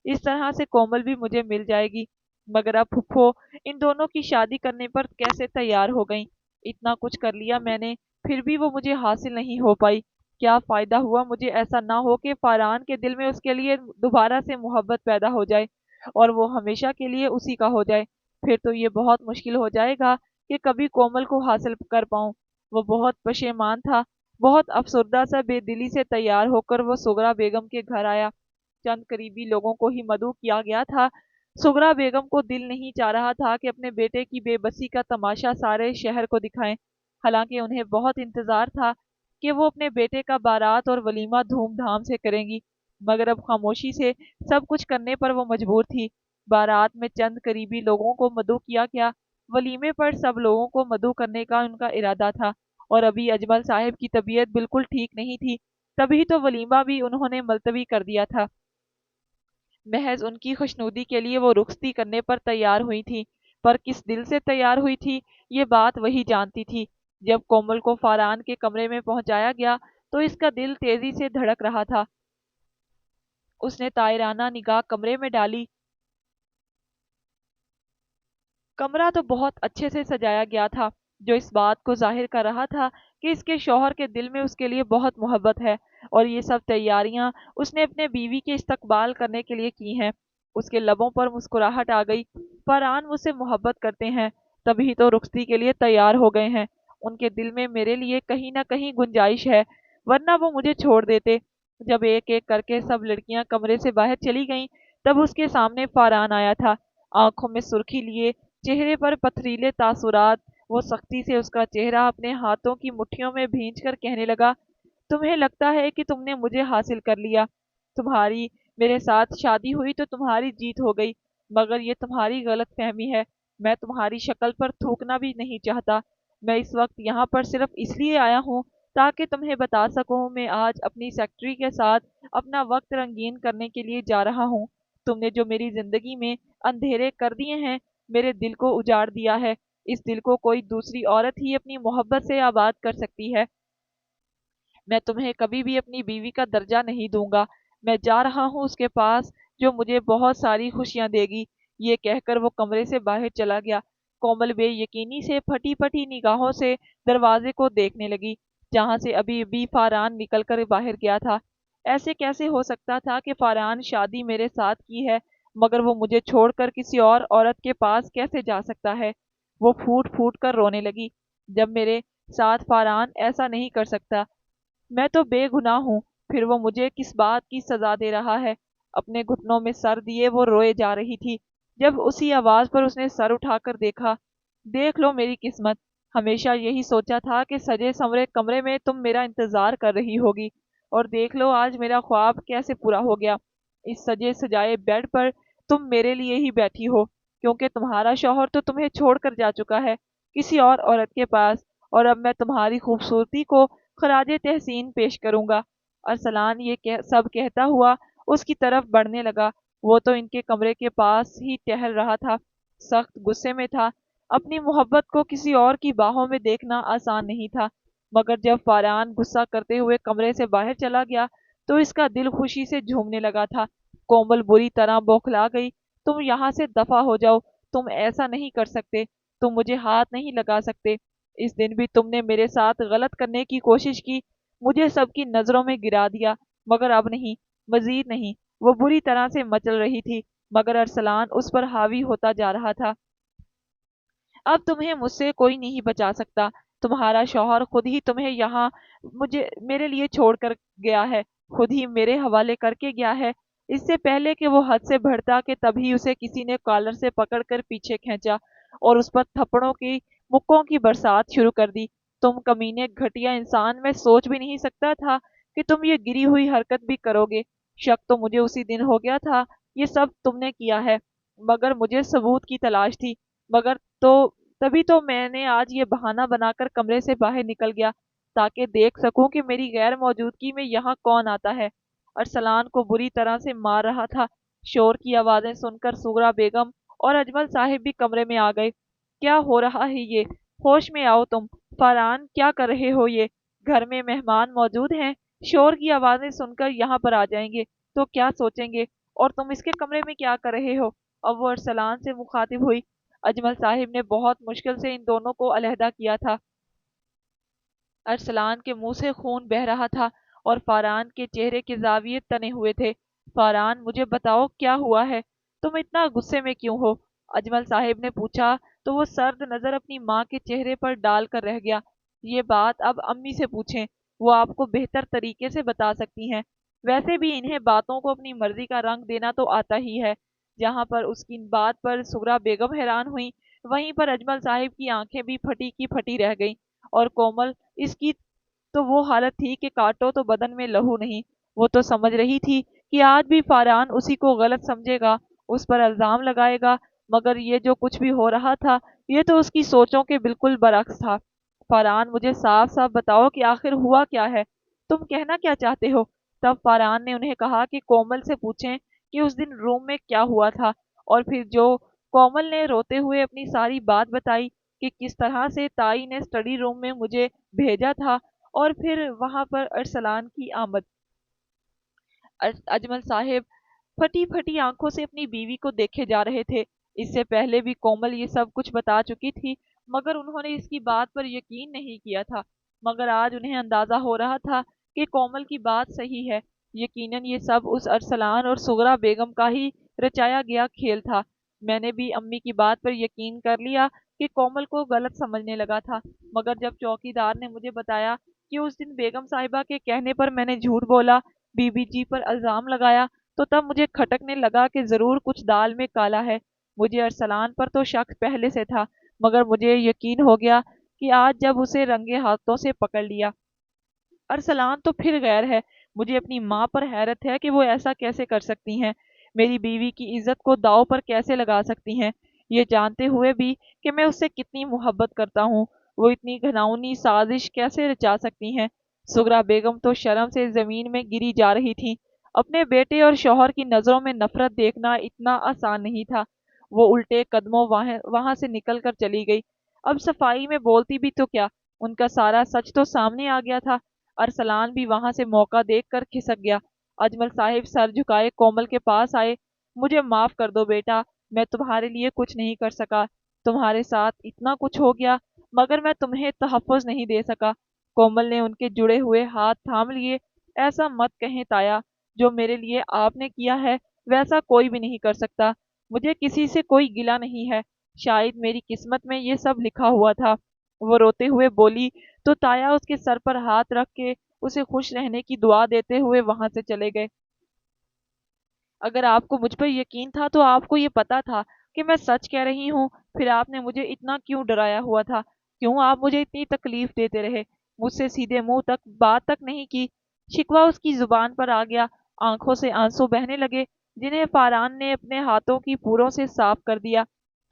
اس طرح سے کومل بھی مجھے مل جائے گی۔ مگر اب پھپھو ان دونوں کی شادی کرنے پر کیسے تیار ہو گئیں؟ اتنا کچھ کر لیا میں نے، پھر بھی وہ مجھے حاصل نہیں ہو پائی۔ کیا فائدہ ہوا؟ مجھے ایسا نہ ہو کہ فاران کے دل میں اس کے لیے دوبارہ سے محبت پیدا ہو جائے اور وہ ہمیشہ کے لیے اسی کا ہو جائے، پھر تو یہ بہت مشکل ہو جائے گا کہ کبھی کومل کو حاصل کر پاؤں۔ وہ بہت پشیمان تھا، بہت افسردہ سا بے دلی سے تیار ہو کر وہ سغرا بیگم کے گھر آیا۔ چند قریبی لوگوں کو ہی مدعو کیا گیا تھا۔ سغرا بیگم کو دل نہیں چاہ رہا تھا کہ اپنے بیٹے کی بے بسی کا تماشا سارے شہر کو دکھائیں، حالانکہ انہیں بہت انتظار تھا کہ وہ اپنے بیٹے کا بارات اور ولیمہ دھوم دھام سے کریں گی، مگر اب خاموشی سے سب کچھ کرنے پر وہ مجبور تھی۔ بارات میں چند قریبی لوگوں کو مدعو کیا گیا، ولیمے پر سب لوگوں کو مدعو کرنے کا ان کا ارادہ تھا، اور ابھی اجمل صاحب کی طبیعت بالکل ٹھیک نہیں تھی، تبھی تو ولیمہ بھی انہوں نے ملتوی کر دیا تھا۔ محض ان کی خوشنودی کے لیے وہ رخصتی کرنے پر تیار ہوئی تھی، پر کس دل سے تیار ہوئی تھی یہ بات وہی جانتی تھی۔ جب کومل کو فاران کے کمرے میں پہنچایا گیا تو اس کا دل تیزی سے دھڑک رہا تھا۔ اس نے طائرانہ نگاہ کمرے میں ڈالی۔ کمرہ تو بہت اچھے سے سجایا گیا تھا، جو اس بات کو ظاہر کر رہا تھا کہ اس کے شوہر کے دل میں اس کے لیے بہت محبت ہے، اور یہ سب تیاریاں اس نے اپنے بیوی کے استقبال کرنے کے لیے کی ہیں۔ اس کے لبوں پر مسکراہٹ آ گئی۔ فاران مجھ سے محبت کرتے ہیں، تبھی تو رخصتی کے لیے تیار ہو گئے ہیں۔ ان کے دل میں میرے لیے کہیں نہ کہیں گنجائش ہے، ورنہ وہ مجھے چھوڑ دیتے۔ جب ایک ایک کر کے سب لڑکیاں کمرے سے باہر چلی گئیں تب اس کے سامنے فاران آیا تھا، آنکھوں میں سرخی لیے، چہرے پر پتھریلے تاثرات، وہ سختی سے اس کا چہرہ اپنے ہاتھوں کی مٹھیوں میں بھینچ کر کہنے لگا، تمہیں لگتا ہے کہ تم نے مجھے حاصل کر لیا، تمہاری میرے ساتھ شادی ہوئی تو تمہاری جیت ہو گئی، مگر یہ تمہاری غلط فہمی ہے، میں تمہاری شکل پر تھوکنا بھی نہیں چاہتا، میں اس وقت یہاں پر صرف اس لیے آیا ہوں تاکہ تمہیں بتا سکوں میں آج اپنی سیکٹری کے ساتھ اپنا وقت رنگین کرنے کے لیے جا رہا ہوں۔ تم نے جو میری زندگی میں اندھیرے کر دیے ہیں، میرے دل کو اجاڑ دیا ہے، اس دل کو کوئی دوسری عورت ہی اپنی محبت سے آباد کر سکتی ہے، میں تمہیں کبھی بھی اپنی بیوی کا درجہ نہیں دوں گا، میں جا رہا ہوں اس کے پاس جو مجھے بہت ساری خوشیاں دے گی۔ یہ کہہ کر وہ کمرے سے باہر چلا گیا۔ کومل بے یقینی سے پھٹی پھٹی نگاہوں سے دروازے کو دیکھنے لگی جہاں سے ابھی ابھی فاران نکل کر باہر گیا تھا۔ ایسے کیسے ہو سکتا تھا کہ فاران شادی میرے ساتھ کی ہے مگر وہ مجھے چھوڑ کر کسی اور عورت کے پاس کیسے جا سکتا ہے؟ وہ پھوٹ پھوٹ کر رونے لگی۔ جب میرے ساتھ فاران ایسا نہیں کر سکتا، میں تو بے گناہ ہوں، پھر وہ مجھے کس بات کی سزا دے رہا ہے؟ اپنے گھٹنوں میں سر دیے وہ روئے جا رہی تھی جب اسی آواز پر اس نے سر اٹھا کر دیکھا۔ دیکھ لو میری قسمت، ہمیشہ یہی سوچا تھا کہ سجے سنورے کمرے میں تم میرا انتظار کر رہی ہوگی، اور دیکھ لو آج میرا خواب کیسے پورا ہو گیا۔ اس سجے سجائے بیڈ پر تم میرے لیے ہی بیٹھی ہو، کیونکہ تمہارا شوہر تو تمہیں چھوڑ کر جا چکا ہے کسی اور عورت کے پاس، اور اب میں تمہاری خوبصورتی کو خراج تحسین پیش کروں گا۔ ارسلان یہ سب کہتا ہوا اس کی طرف بڑھنے لگا۔ وہ تو ان کے کمرے کے پاس ہی ٹہل رہا تھا، سخت غصے میں تھا۔ اپنی محبت کو کسی اور کی باہوں میں دیکھنا آسان نہیں تھا، مگر جب فاران غصہ کرتے ہوئے کمرے سے باہر چلا گیا تو اس کا دل خوشی سے جھومنے لگا تھا۔ کومل بری طرح بوکھلا گئی۔ تم یہاں سے دفع ہو جاؤ، تم ایسا نہیں کر سکتے، تم مجھے ہاتھ نہیں لگا سکتے، اس دن بھی تم نے میرے ساتھ غلط کرنے کی کوشش کی، مجھے سب کی نظروں میں گرا دیا، مگر اب نہیں، مزید نہیں۔ وہ بری طرح سے مچل رہی تھی مگر ارسلان اس پر حاوی ہوتا جا رہا تھا۔ اب تمہیں مجھ سے کوئی نہیں بچا سکتا، تمہارا شوہر خود ہی تمہیں یہاں میرے لیے چھوڑ کر گیا ہے، خود ہی میرے حوالے کر کے گیا ہے، اس سے پہلے کہ وہ حد سے بڑھتا کہ تبھی اسے کسی نے کالر سے پکڑ کر پیچھے کھینچا اور اس پر تھپڑوں کی مکوں کی برسات شروع کر دی۔ تم کمینے گھٹیا انسان، میں سوچ بھی نہیں سکتا تھا کہ تم یہ گری ہوئی حرکت بھی کرو گے۔ شک تو مجھے اسی دن ہو گیا تھا یہ سب تم نے کیا ہے، مگر مجھے ثبوت کی تلاش تھی، مگر تو تبھی تو میں نے آج یہ بہانہ بنا کر کمرے سے باہر نکل گیا تاکہ دیکھ سکوں کہ میری غیر موجودگی میں یہاں کون آتا ہے۔ ارسلان کو بری طرح سے مار رہا تھا۔ شور کی آوازیں سن کر سغرا بیگم اور اجمل صاحب بھی کمرے میں آ گئے۔ کیا ہو رہا ہے یہ؟ ہوش میں آؤ تم، فاران کیا کر رہے ہو یہ؟ گھر میں مہمان موجود ہیں، شور کی آوازیں سن کر یہاں پر آ جائیں گے تو کیا سوچیں گے، اور تم اس کے کمرے میں کیا کر رہے ہو؟ اب وہ ارسلان سے مخاطب ہوئی۔ اجمل صاحب نے بہت مشکل سے ان دونوں کو علیحدہ کیا تھا۔ ارسلان کے منہ سے خون بہہ رہا تھا اور فاران کے چہرے کے زاویے تنے ہوئے تھے۔ فاران، مجھے بتاؤ کیا ہوا ہے، تم اتنا غصے میں کیوں ہو؟ اجمل صاحب نے پوچھا تو وہ سرد نظر اپنی ماں کے چہرے پر ڈال کر رہ گیا۔ یہ بات اب امی سے پوچھیں، وہ آپ کو بہتر طریقے سے بتا سکتی ہیں، ویسے بھی انہیں باتوں کو اپنی مرضی کا رنگ دینا تو آتا ہی ہے۔ جہاں پر اس کی بات پر سغرا بیگم حیران ہوئی، وہیں پر اجمل صاحب کی آنکھیں بھی پھٹی کی پھٹی رہ گئیں، اور کومل اس کی تو وہ حالت تھی کہ کاٹو تو بدن میں لہو نہیں۔ وہ تو سمجھ رہی تھی کہ آج بھی فاران اسی کو غلط سمجھے گا، اس پر الزام لگائے گا، مگر یہ جو کچھ بھی ہو رہا تھا یہ تو اس کی سوچوں کے بالکل برعکس تھا۔ فاران، مجھے صاف صاف بتاؤ کہ آخر ہوا کیا ہے، تم کہنا کیا چاہتے ہو؟ تب فاران نے انہیں کہا کہ کومل سے پوچھیں کہ اس دن روم میں کیا ہوا تھا، اور پھر جو کومل نے روتے ہوئے اپنی ساری بات بتائی کہ کس طرح سے تائی نے اسٹڈی روم میں مجھے بھیجا تھا، اور پھر وہاں پر ارسلان کی آمد۔ اجمل صاحب پھٹی پھٹی آنکھوں سے اپنی بیوی کو دیکھے جا رہے تھے۔ اس سے پہلے بھی کومل یہ سب کچھ بتا چکی تھی مگر انہوں نے اس کی بات پر یقین نہیں کیا تھا، مگر آج انہیں اندازہ ہو رہا تھا کہ کومل کی بات صحیح ہے۔ یقیناً یہ سب اس ارسلان اور سغرا بیگم کا ہی رچایا گیا کھیل تھا۔ میں نے بھی امی کی بات پر یقین کر لیا کہ کومل کو غلط سمجھنے لگا تھا، مگر جب چوکی دار نے مجھے بتایا کہ اس دن بیگم صاحبہ کے کہنے پر میں نے جھوٹ بولا، بی بی جی پر الزام لگایا، تو تب مجھے کھٹکنے لگا کہ ضرور کچھ دال میں کالا ہے۔ مجھے ارسلان پر تو شک پہلے سے تھا، مگر مجھے یقین ہو گیا کہ آج جب اسے رنگے ہاتھوں سے پکڑ لیا۔ ارسلان تو پھر غیر ہے۔ مجھے اپنی ماں پر حیرت ہے کہ وہ ایسا کیسے کر سکتی ہیں، میری بیوی کی عزت کو داؤ پر کیسے لگا سکتی ہیں، یہ جانتے ہوئے بھی کہ میں اس سے کتنی محبت کرتا ہوں، وہ اتنی گھناؤنی سازش کیسے رچا سکتی ہیں۔ سغرا بیگم تو شرم سے زمین میں گری جا رہی تھی۔ اپنے بیٹے اور شوہر کی نظروں میں نفرت دیکھنا اتنا آسان نہیں تھا۔ وہ الٹے قدموں وہاں سے نکل کر چلی گئی۔ اب صفائی میں بولتی بھی تو کیا، ان کا سارا سچ تو سامنے آ گیا تھا۔ ارسلان بھی وہاں سے موقع دیکھ کر کھسک گیا۔ اجمل صاحب سر جھکائے کومل کے پاس آئے۔ مجھے معاف کر دو بیٹا، میں تمہارے لیے کچھ نہیں کر سکا، تمہارے ساتھ اتنا کچھ ہو گیا مگر میں تمہیں تحفظ نہیں دے سکا۔ کومل نے ان کے جڑے ہوئے ہاتھ تھام لیے۔ ایسا مت کہیں تایا، جو میرے لیے آپ نے کیا ہے ویسا کوئی بھی نہیں کر سکتا۔ مجھے کسی سے کوئی گلہ نہیں ہے، شاید میری قسمت میں یہ سب لکھا ہوا تھا۔ وہ روتے ہوئے بولی تو تایا اس کے سر پر ہاتھ رکھ کے اسے خوش رہنے کی دعا دیتے ہوئے وہاں سے چلے گئے۔ اگر آپ کو مجھ پر یقین تھا تو آپ کو یہ پتا تھا کہ میں سچ کہہ رہی ہوں، پھر آپ نے مجھے اتنا کیوں ڈرایا ہوا تھا؟ کیوں آپ مجھے اتنی تکلیف دیتے رہے؟ مجھ سے سیدھے منہ تک بات تک نہیں کی۔ شکوہ اس کی زبان پر آ گیا۔ آنکھوں سے آنسو بہنے لگے جنہیں فاران نے اپنے ہاتھوں کی پوروں سے صاف کر دیا۔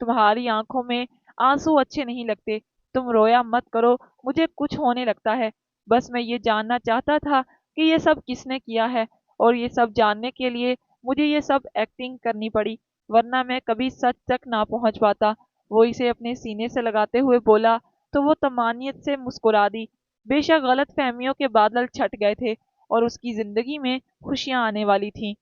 تمہاری آنکھوں میں آنسو اچھے نہیں لگتے، تم رویا مت کرو، مجھے کچھ ہونے لگتا ہے۔ بس میں یہ جاننا چاہتا تھا کہ یہ سب کس نے کیا ہے، اور یہ سب جاننے کے لیے مجھے یہ سب ایکٹنگ کرنی پڑی، ورنہ میں کبھی سچ تک نہ پہنچ پاتا۔ وہ اسے اپنے سینے سے لگاتے ہوئے بولا تو وہ طمانینت سے مسکرا دی۔ بے شک غلط فہمیوں کے بادل چھٹ گئے تھے اور اس کی زندگی میں خوشیاں آنے والی تھیں۔